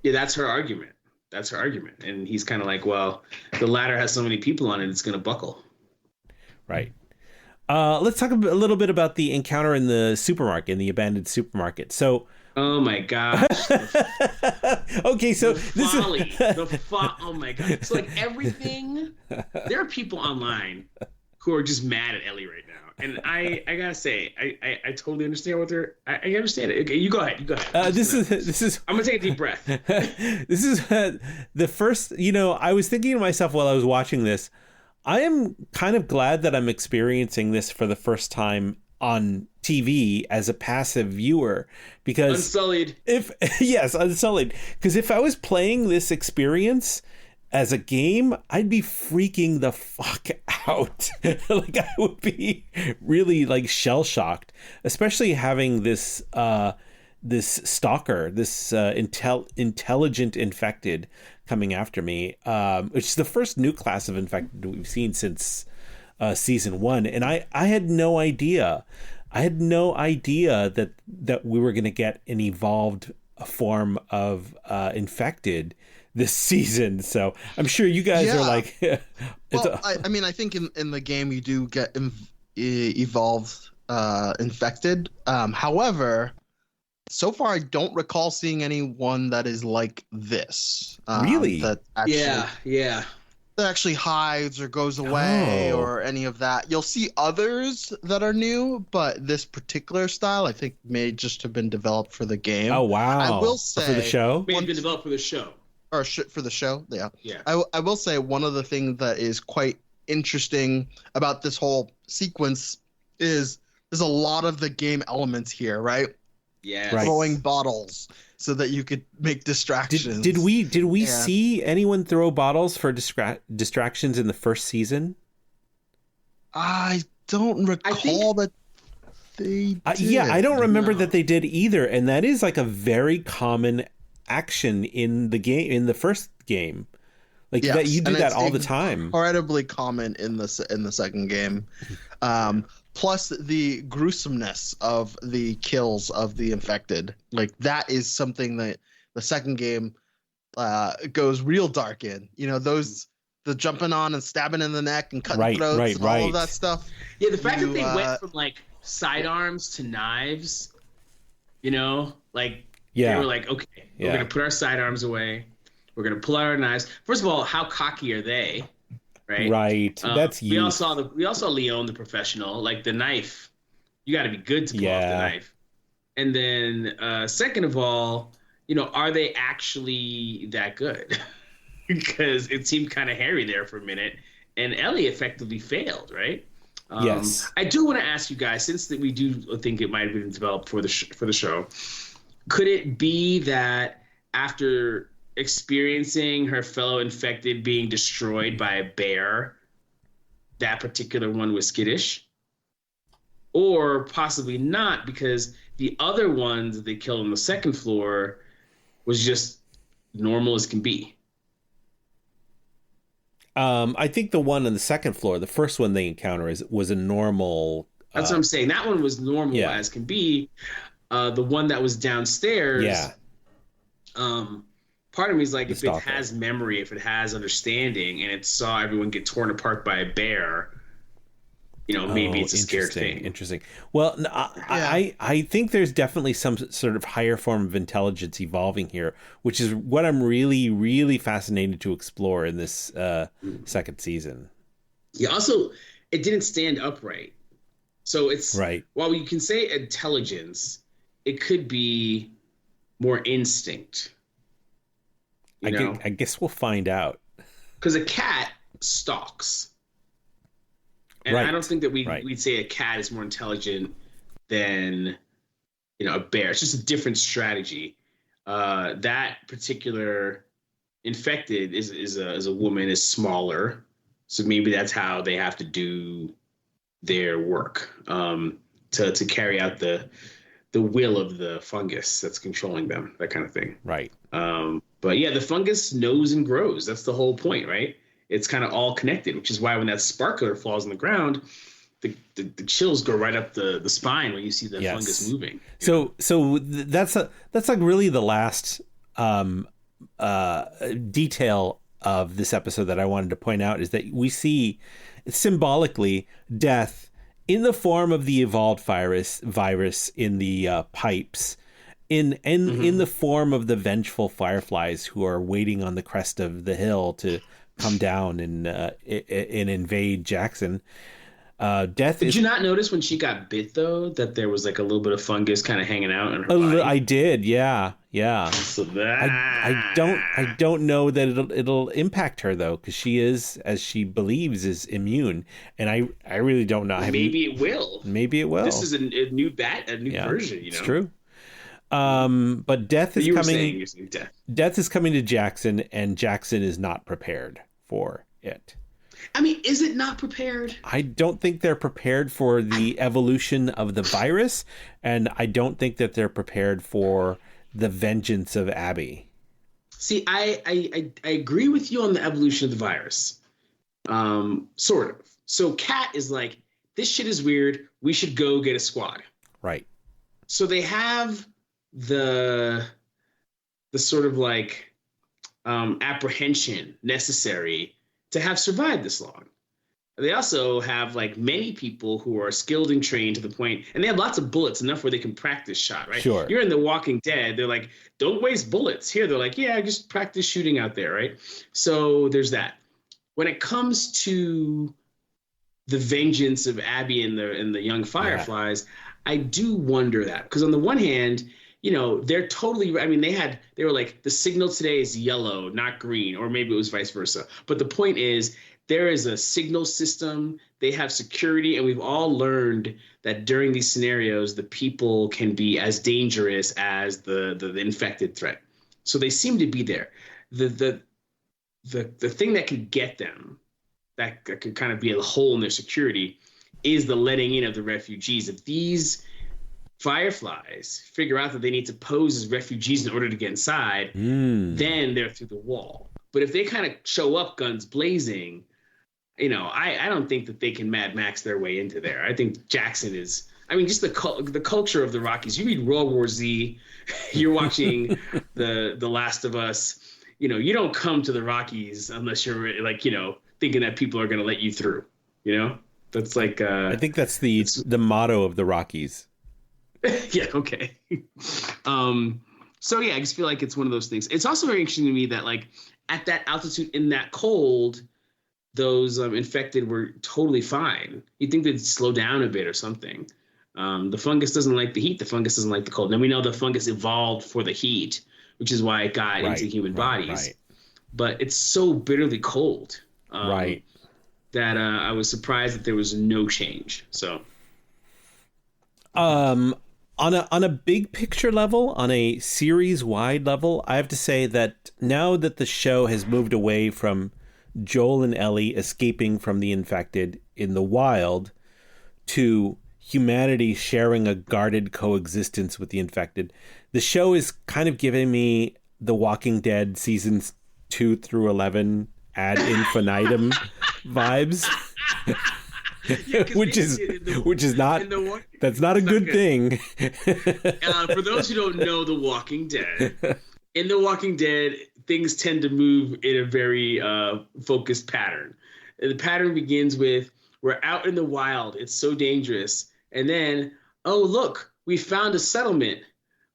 Yeah, that's her argument. And he's kind of like, well, the ladder has so many people on it, it's going to buckle. Right. Let's talk a little bit about the encounter in the supermarket, in the abandoned supermarket. So, oh my gosh. Okay, so oh my god. So like everything, there are people online who are just mad at Ellie right now. And I gotta say, I totally understand I understand it. Okay, you go ahead. This is. I'm gonna take a deep breath. This is the first. I was thinking to myself while I was watching this, I am kind of glad that I'm experiencing this for the first time on TV as a passive viewer, because Unsullied. Unsullied. Because if I was playing this experience as a game, I'd be freaking the fuck out. Like, I would be really like shell shocked, especially having this stalker, this intelligent infected coming after me, which is the first new class of infected we've seen since season 1. And I had no idea. That we were going to get an evolved form of infected this season. So I'm sure you guys are like, I mean, I think in the game you do get evolved infected. However, so far I don't recall seeing anyone that is like this. Really? That actually, yeah. that actually hides or goes away or any of that. You'll see others that are new, but this particular style I think may just have been developed for the game. Oh wow! I will say for the show. May have been developed for the show. Or for the show, yeah. Yeah. I will say one of the things that is quite interesting about this whole sequence is there's a lot of the game elements here, right? Yeah. Right. Throwing bottles so that you could make distractions. Did we see anyone throw bottles for distractions in the first season? I don't recall that they did. Yeah, I don't remember that they did either, and that is like a very common action in the game, in the first game. Like that you do that all the time. Incredibly common in the second game. Plus the gruesomeness of the kills of the infected. Like that is something that the second game goes real dark in. You know, the jumping on and stabbing in the neck and cutting throats and all of that stuff. Yeah, the fact that they went from like sidearms to knives, you know, like they were like, okay, we're gonna put our sidearms away. We're gonna pull out our knives. First of all, how cocky are they? Right. That's we all saw Leon the professional, like the knife. You got to be good to pull off the knife. And then second of all, you know, are they actually that good? Because it seemed kind of hairy there for a minute, and Ellie effectively failed, right? Yes. I do want to ask you guys, since that we do think it might have been developed for the show, could it be that after experiencing her fellow infected being destroyed by a bear, that particular one was skittish? Or possibly not, because the other ones that they killed on the second floor was just normal as can be. I think the one on the second floor, the first one they encounter, was a normal. That's what I'm saying. That one was normal as can be. The one that was downstairs. Part of me is like, if it has memory, if it has understanding, and it saw everyone get torn apart by a bear, you know, maybe it's a scared thing. Interesting. Well, I think there's definitely some sort of higher form of intelligence evolving here, which is what I'm really, really fascinated to explore in this second season. Yeah. Also, it didn't stand upright, so it's while you can say intelligence, it could be more instinct. I guess we'll find out. Because a cat stalks. And I don't think that we'd say a cat is more intelligent than, you know, a bear. It's just a different strategy. That particular infected is a woman, is smaller. So maybe that's how they have to do their work, to carry out the will of the fungus that's controlling them, that kind of thing. Right. But yeah, the fungus knows and grows. That's the whole point, right? It's kind of all connected, which is why when that sparkler falls on the ground, the chills go right up the spine when you see the fungus moving. So that's like really the last detail of this episode that I wanted to point out, is that we see symbolically death in the form of the evolved virus in the pipes, in the form of the vengeful Fireflies who are waiting on the crest of the hill to come down and invade Jackson. Did you not notice when she got bit though that there was like a little bit of fungus kind of hanging out in her body? I did, yeah. So that I don't know that it'll impact her though, because she is, as she believes, is immune, and I really don't know. Maybe it will. Maybe it will. This is a new version. You know, it's true. But death is coming. Death is coming to Jackson, and Jackson is not prepared for it. I mean, is it not prepared? I don't think they're prepared for the evolution of the virus, and I don't think that they're prepared for the vengeance of Abby. See, I agree with you on the evolution of the virus. Sort of. So Kat is like, this shit is weird. We should go get a squad. Right. So they have the sort of like apprehension necessary to have survived this long. They also have like many people who are skilled and trained to the point, and they have lots of bullets, enough where they can practice shot, right? Sure. You're in The Walking Dead. They're like, don't waste bullets. Here, they're like, yeah, just practice shooting out there, right? So there's that. When it comes to the vengeance of Abby and the young Fireflies, I do wonder that, because on the one hand, they're totally, I mean, they were like, the signal today is yellow, not green, or maybe it was vice versa. But the point is, there is a signal system, they have security, and we've all learned that during these scenarios, the people can be as dangerous as the infected threat. So they seem to be there. The thing that could get them, that could kind of be a hole in their security, is the letting in of the refugees. If these Fireflies figure out that they need to pose as refugees in order to get inside, then they're through the wall. But if they kind of show up guns blazing, I don't think that they can Mad Max their way into there. I think Jackson is, I mean, just the culture of the Rockies. You read World War Z, you're watching the Last of Us. You don't come to the Rockies unless you're like, thinking that people are going to let you through. That's like I think that's the motto of the Rockies. Yeah. Okay. So yeah, I just feel like it's one of those things. It's also very interesting to me that like at that altitude in that cold, those infected were totally fine. You'd think they'd slow down a bit or something. The fungus doesn't like the heat. The fungus doesn't like the cold. Now we know the fungus evolved for the heat, which is why it got into human bodies. Right. But it's so bitterly cold. That I was surprised that there was no change. So, on a big picture level, on a series wide level, I have to say that now that the show has moved away from Joel and Ellie escaping from the infected in the wild to humanity sharing a guarded coexistence with the infected, the show is kind of giving me The Walking Dead seasons 2 through 11 ad infinitum vibes. Yeah, which is not that's not a good thing. For those who don't know The Walking Dead, in The Walking Dead, things tend to move in a very focused pattern. The pattern begins with, we're out in the wild, it's so dangerous, and then, oh look, we found a settlement.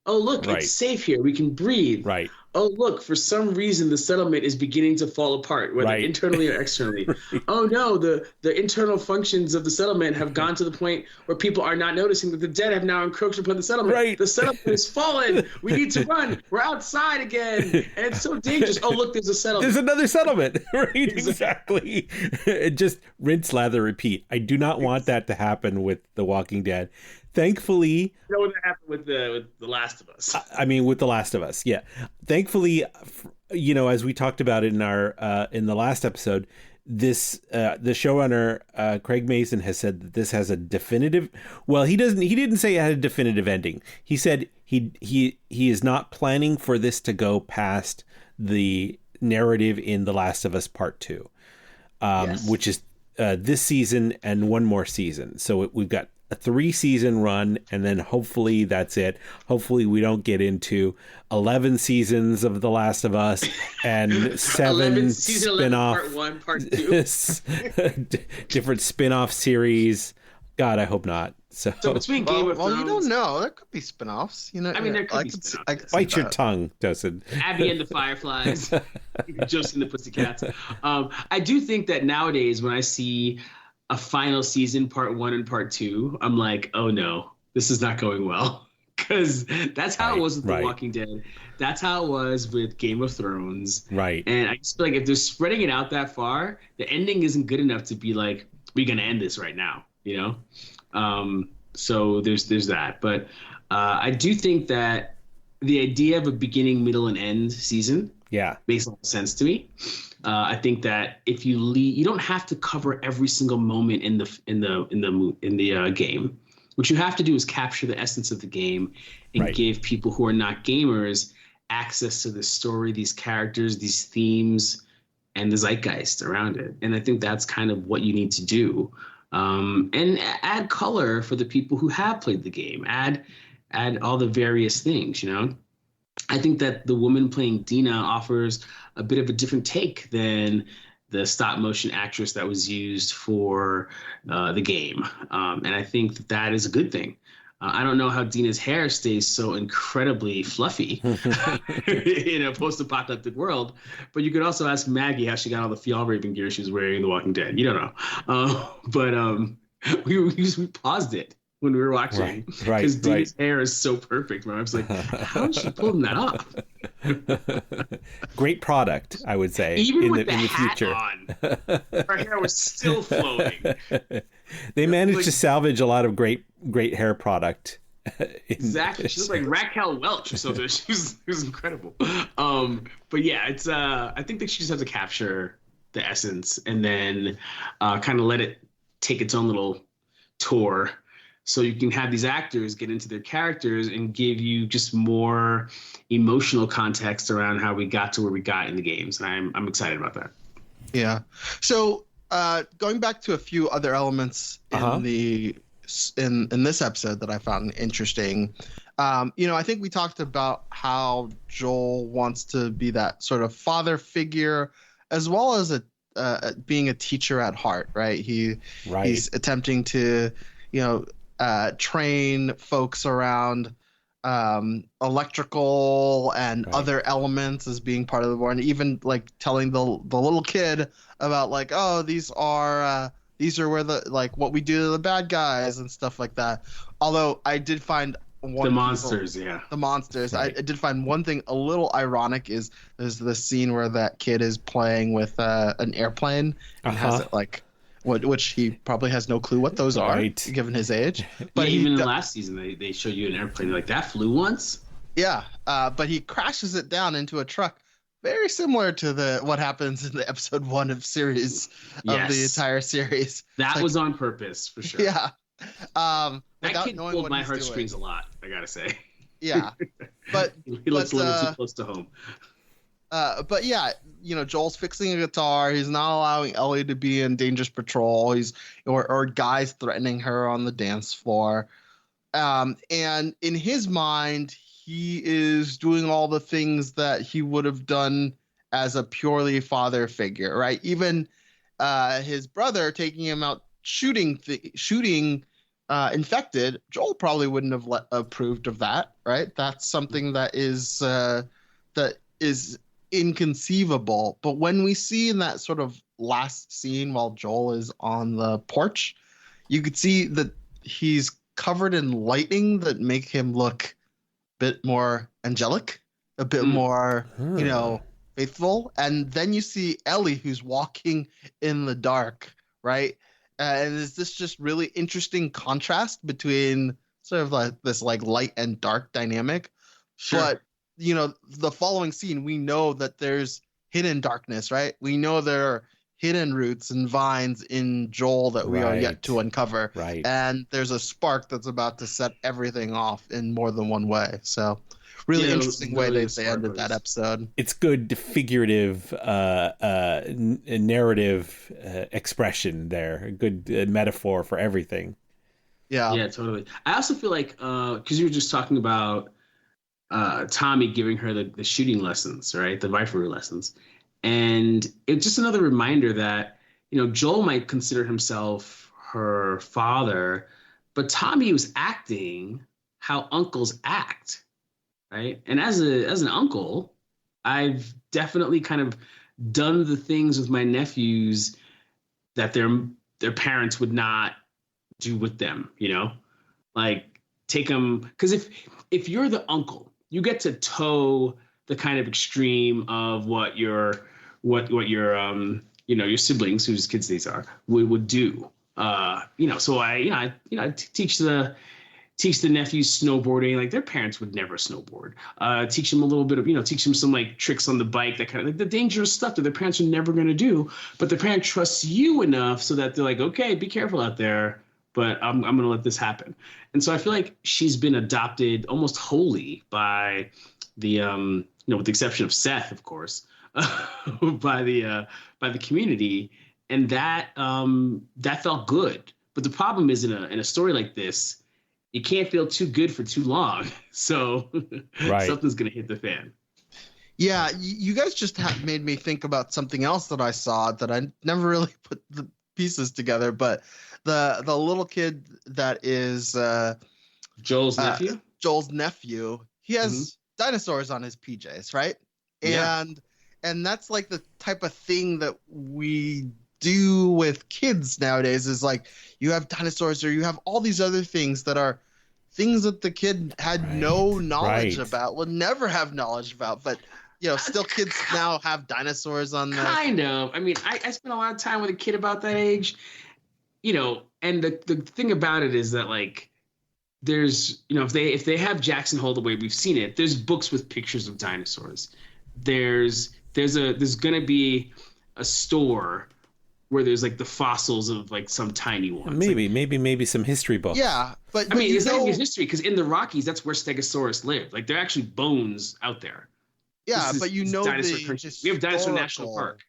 Oh look, it's safe here, we can breathe. Right. Oh, look, for some reason, the settlement is beginning to fall apart, whether internally or externally. Oh, no, the internal functions of the settlement have gone to the point where people are not noticing that the dead have now encroached upon the settlement. Right. The settlement has fallen. We need to run. We're outside again. And it's so dangerous. Oh, look, there's a settlement. There's another settlement. Right, exactly. Just rinse, lather, repeat. I do not want that to happen with The Walking Dead. Thankfully, what happened with the Last of Us? I mean, with The Last of Us, yeah. Thankfully, as we talked about in our in the last episode, this the showrunner Craig Mason has said that this has a definitive. Well, he didn't say it had a definitive ending. He said he is not planning for this to go past the narrative in The Last of Us Part 2, which is this season and one more season. So we've got a 3-season run, and then hopefully that's it. Hopefully we don't get into 11 seasons of The Last of Us and 7 spin-off part 1, part 2. different spin-off series. God, I hope not. So between Game of Thrones, you don't know. There could be spin-offs. I mean, there could be spin-offs. Bite your tongue, Tosin. Abby and the Fireflies, Josie and the Pussycats. I do think that nowadays when I see a final season, part 1 and part 2, I'm like, oh no, this is not going well. Because that's how it was with The Walking Dead. That's how it was with Game of Thrones. Right. And I just feel like if they're spreading it out that far, the ending isn't good enough to be like, we're going to end this right now, So there's that. But I do think that the idea of a beginning, middle, and end season makes a lot of sense to me. I think that if you you don't have to cover every single moment in the game. What you have to do is capture the essence of the game and give people who are not gamers access to the story, these characters, these themes, and the zeitgeist around it. And I think that's kind of what you need to do. And add color for the people who have played the game. Add all the various things, I think that the woman playing Dina offers a bit of a different take than the stop motion actress that was used for the game. And I think that that is a good thing. I don't know how Dina's hair stays so incredibly fluffy in a post-apocalyptic world, but you could also ask Maggie how she got all the Fjallraven gear she was wearing in The Walking Dead. You don't know. But we paused it when we were watching because Dina's hair is so perfect. I was like, how is she pulling that off? Great product, I would say. Even with the hat future. On, her hair was still flowing. They managed to salvage a lot of great hair product. Exactly. She looked like Raquel Welch or something. It was incredible. But yeah, it's I think that she just has to capture the essence and then kind of let it take its own little tour. So you can have these actors get into their characters and give you just more emotional context around how we got to where we got in the games. And I'm excited about that. Yeah. So going back to a few other elements in in this episode that I found interesting, I think we talked about how Joel wants to be that sort of father figure as well as being a teacher at heart, right? He's attempting to, train folks around electrical and other elements as being part of the war, and even like telling the little kid about like, oh, these are where what we do to the bad guys and stuff like that. Although I did find the monsters. I did find one thing a little ironic is there's the scene where that kid is playing with an airplane and has it like which he probably has no clue what those are given his age. But even in the last season they show you an airplane like that flew once. Yeah, but he crashes it down into a truck, very similar to what happens in the episode 1 of the entire series. That was on purpose for sure. Yeah. That kid pulled my heartstrings a lot, I gotta say. Yeah, but he looks a little too close to home. But yeah, Joel's fixing a guitar. He's not allowing Ellie to be in dangerous patrol. Or guys threatening her on the dance floor. And in his mind, he is doing all the things that he would have done as a purely father figure, right? Even his brother taking him out shooting infected, Joel probably wouldn't have approved of that, right? That's something that is inconceivable. But when we see in that sort of last scene while Joel is on the porch, you could see that he's covered in lightning that make him look a bit more angelic, a bit more, faithful. And then you see Ellie, who's walking in the dark, right? And is this just really interesting contrast between sort of like this like light and dark dynamic? Sure. But the following scene, we know that there's hidden darkness, right? We know there are hidden roots and vines in Joel that we are yet to uncover. Right. And there's a spark that's about to set everything off in more than one way. So really interesting way they ended that episode. It's good figurative narrative expression there. A good metaphor for everything. Yeah, totally. I also feel like, because you were just talking about Tommy giving her the shooting lessons, right? The riflery lessons. And it's just another reminder that, Joel might consider himself her father, but Tommy was acting how uncles act, right? And as an uncle, I've definitely kind of done the things with my nephews that their parents would not do with them, like take them, because if you're the uncle, you get to toe the kind of extreme of what your siblings, whose kids these are, would do. So I teach the nephews snowboarding. Like their parents would never snowboard. Teach them a little bit of, teach them some like tricks on the bike, that kind of like the dangerous stuff that their parents are never going to do. But the parent trusts you enough so that they're like, okay, be careful out there, but I'm going to let this happen. And so I feel like she's been adopted almost wholly by the, with the exception of Seth, of course, by the community, and that felt good. But the problem is in a story like this, you can't feel too good for too long. So Right. something's going to hit the fan. Yeah, you guys just made me think about something else that I saw that I never really put the pieces together. But the little kid that is Joel's nephew. Joel's nephew, he has dinosaurs on his PJs, right? Yeah. And that's like the type of thing that we do with kids nowadays, is like you have dinosaurs or you have all these other things that are things that the kid had no knowledge about, would never have knowledge about, but still kids now have dinosaurs on their... Kind of. I mean, I spent a lot of time with a kid about that age, and the thing about it is that, like, there's, if they have Jackson Hole the way we've seen it, there's books with pictures of dinosaurs. There's gonna be a store where there's like the fossils of like some tiny ones. Maybe some history books. Yeah, but I mean, it's not even history, because in the Rockies, that's where Stegosaurus lived. Like, there are actually bones out there. Yeah, but we have Dinosaur National Park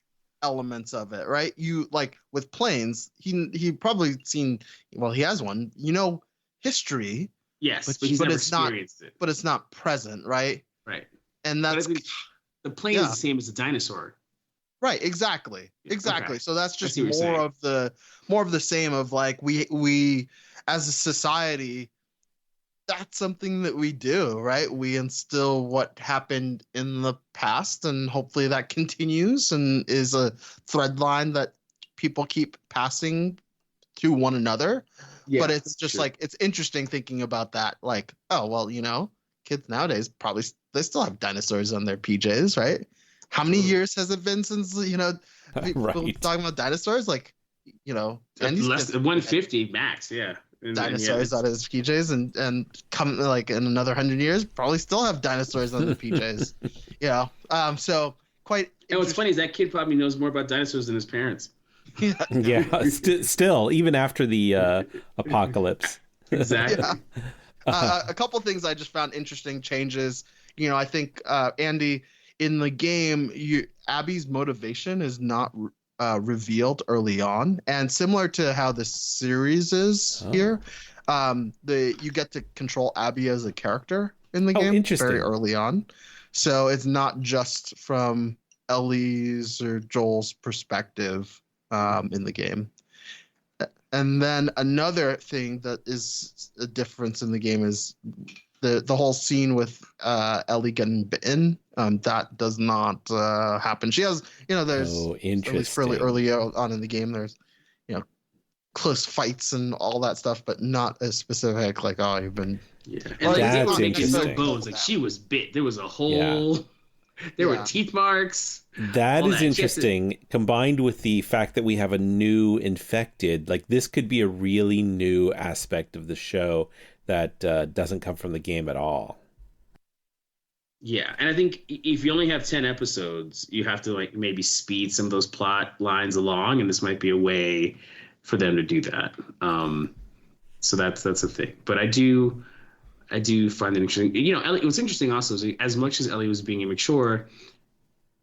elements of it, right? You, like with planes, he probably seen, well, he has one, history. Yes, but he's never experienced it. But it's not present, right? Right. And that's the plane is the same as a dinosaur. Right, exactly. Okay. So that's just more of the same of, like, we as a society, that's something that we do, right? We instill what happened in the past, and hopefully that continues and is a thread line that people keep passing to one another. Yeah, but it's just like, it's interesting thinking about that. Like, oh, well, kids nowadays they still have dinosaurs on their PJs, right? How many years has it been since, people talking about dinosaurs? Like, less than 150 max, yeah. Dinosaurs on his PJs, and come like in another 100 years, probably still have dinosaurs on the PJs. So quite. And what's funny is that kid probably knows more about dinosaurs than his parents. Still, even after the apocalypse. Exactly. A couple things I just found interesting changes. I think Andy, in the game, Abby's motivation is not revealed early on, and similar to how the series is here, you get to control Abby as a character in the game very early on, so it's not just from Ellie's or Joel's perspective in the game. And then another thing that is a difference in the game is the whole scene with Ellie getting bitten. That does not happen. She has, there's at least fairly early on in the game, there's, close fights and all that stuff, but not as specific. Like, oh, you've been. Yeah, and that's interesting. Bones, like, she was bit. There was a hole. Yeah. There were teeth marks. That is interesting, combined with the fact that we have a new infected. Like, this could be a really new aspect of the show that doesn't come from the game at all. Yeah, and I think if you only have 10 episodes, you have to, like, maybe speed some of those plot lines along, and this might be a way for them to do that. So that's a thing. But I do find it interesting. Ellie, what's interesting also is, as much as Ellie was being immature,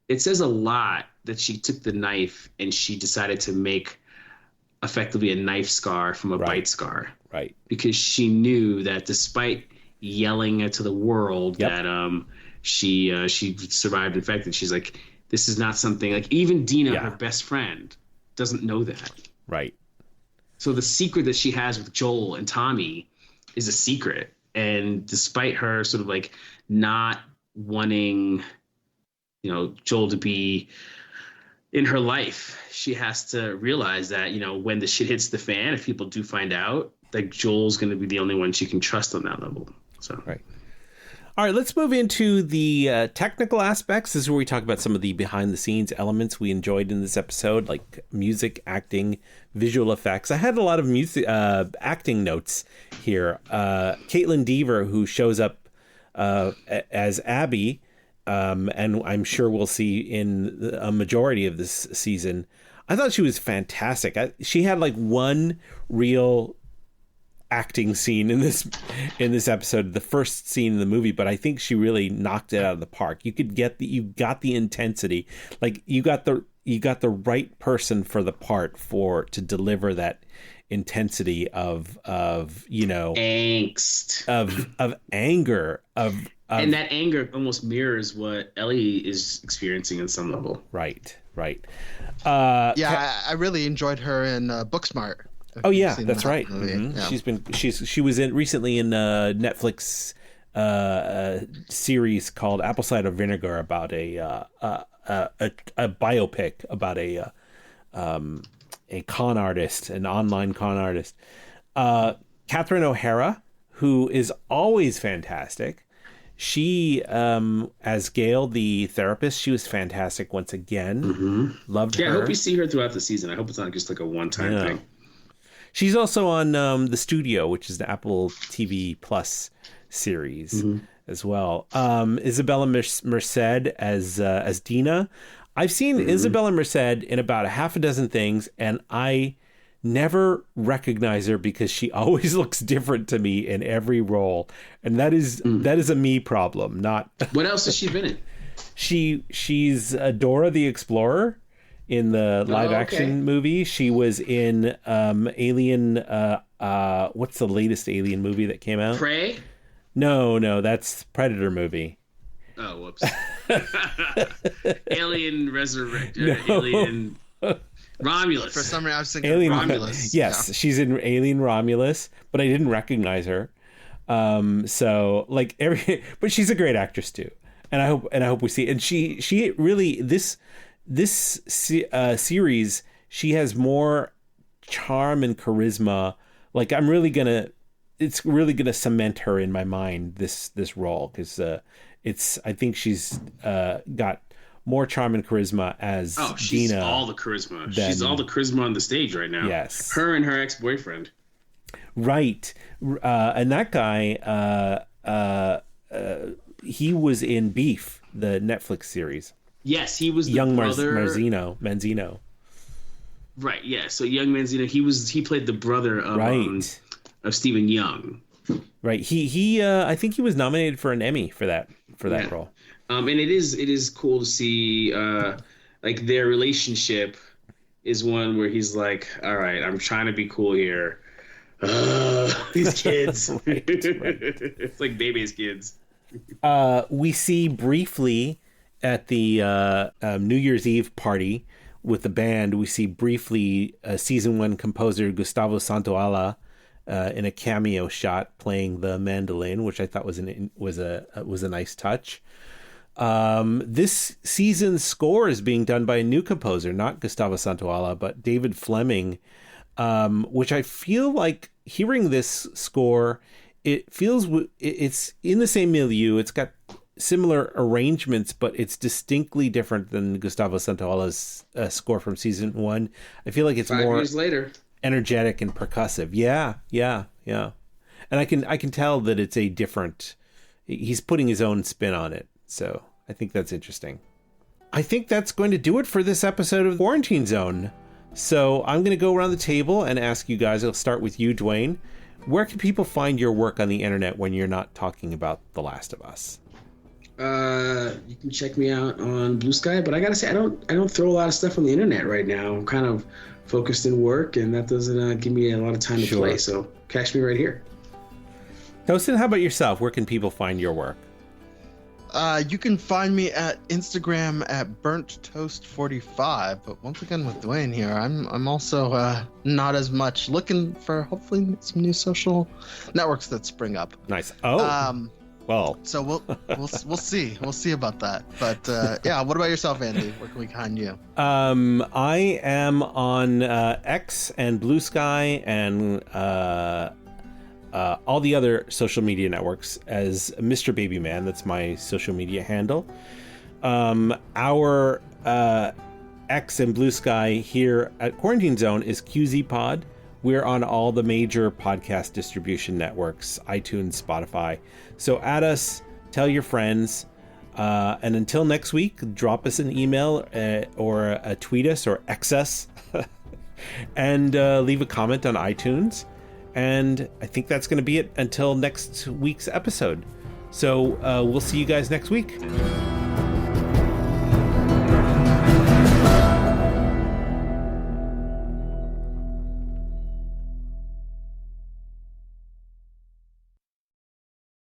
it says a lot that she took the knife and she decided to make effectively a knife scar from a bite scar. Right. Because she knew that despite yelling to the world that she survived infected, she's like, this is not something, like, even Dina, her best friend, doesn't know that. Right. So the secret that she has with Joel and Tommy is a secret. And despite her sort of, like, not wanting, Joel to be in her life, she has to realize that, when the shit hits the fan, if people do find out, like, Joel's going to be the only one she can trust on that level. So right. All right, let's move into the technical aspects. This is where we talk about some of the behind-the-scenes elements we enjoyed in this episode, like music, acting, visual effects. I had a lot of music, acting notes here. Caitlin Deaver, who shows up as Abby, and I'm sure we'll see in a majority of this season. I thought she was fantastic. She had, like, one real acting scene in this episode, the first scene in the movie, but I think she really knocked it out of the park. You got the intensity, like you got the right person for the part to deliver that intensity of angst, of anger, and that anger almost mirrors what Ellie is experiencing in some level. Right. I really enjoyed her in Booksmart. Oh yeah, that's right. Mm-hmm. Yeah. She was recently in Netflix series called Apple Cider Vinegar about a biopic about a con artist, an online con artist. Catherine O'Hara, who is always fantastic. She, as Gail, the therapist, she was fantastic once again. Mm-hmm. Loved her. Yeah, I hope we see her throughout the season. I hope it's not just like a one-time thing. She's also on The Studio, which is the Apple TV Plus series as well. Isabella Merced as Dina. I've seen Isabella Merced in about a half a dozen things, and I never recognize her because she always looks different to me in every role, and that is a me problem. Not what else has she been in? She's Dora the Explorer in the live action movie. She was in Alien. What's the latest Alien movie that came out? Prey? No, that's Predator movie. Oh, whoops. Alien Resurrected. No. Alien Romulus. For some reason, I was thinking Alien Romulus. Yes, she's in Alien Romulus, but I didn't recognize her. So like but she's a great actress too, and I hope we see. And she really this series, she has more charm and charisma. Like it's really gonna cement her in my mind, this role, because I think she's got more charm and charisma as she's Dina. All the charisma. She's all the charisma on the stage right now. Yes. Her and her ex-boyfriend. Right. And that guy, he was in Beef, the Netflix series. Yes, he was the young brother. Manzino. Right, yeah. So young Manzino, he played the brother of Stephen Young. Right. He I think he was nominated for an Emmy for that role. And it is cool to see like their relationship is one where he's like, all right, I'm trying to be cool here. These kids. Right. It's like baby's kids. We see briefly at the New Year's Eve party with the band, we see briefly season 1 composer Gustavo Santaolalla in a cameo shot playing the mandolin, which I thought was a nice touch. This season's score is being done by a new composer, not Gustavo Santaolalla, but David Fleming, which I feel like hearing this score, it's in the same milieu. It's got similar arrangements, but it's distinctly different than Gustavo Santaolla's score from season 1. I feel like it's 5 more years later, energetic and percussive. Yeah. And I can tell that it's a different. He's putting his own spin on it. So I think that's interesting. I think that's going to do it for this episode of Quarantine Zone. So I'm going to go around the table and ask you guys. I'll start with you, Dwayne. Where can people find your work on the internet when you're not talking about The Last of Us? You can check me out on Blue Sky, but I gotta say I don't throw a lot of stuff on the internet right now. I'm kind of focused in work, and that doesn't give me a lot of time to play. So catch me right here. Tosin, how about yourself? Where can people find your work? You can find me at Instagram at BurntToast45. But once again with Dwayne here, I'm also not as much, looking for hopefully some new social networks that spring up. Nice. Well, so we'll see. We'll see about that. But yeah, what about yourself, Andy? Where can we find you? I am on X and Blue Sky and all the other social media networks as Mr. Babyman. That's my social media handle. Our X and Blue Sky here at Quarantine Zone is QZ Pod. We're on all the major podcast distribution networks, iTunes, Spotify. So add us, tell your friends, and until next week, drop us an email or tweet us or X us and leave a comment on iTunes. And I think that's going to be it until next week's episode. So we'll see you guys next week.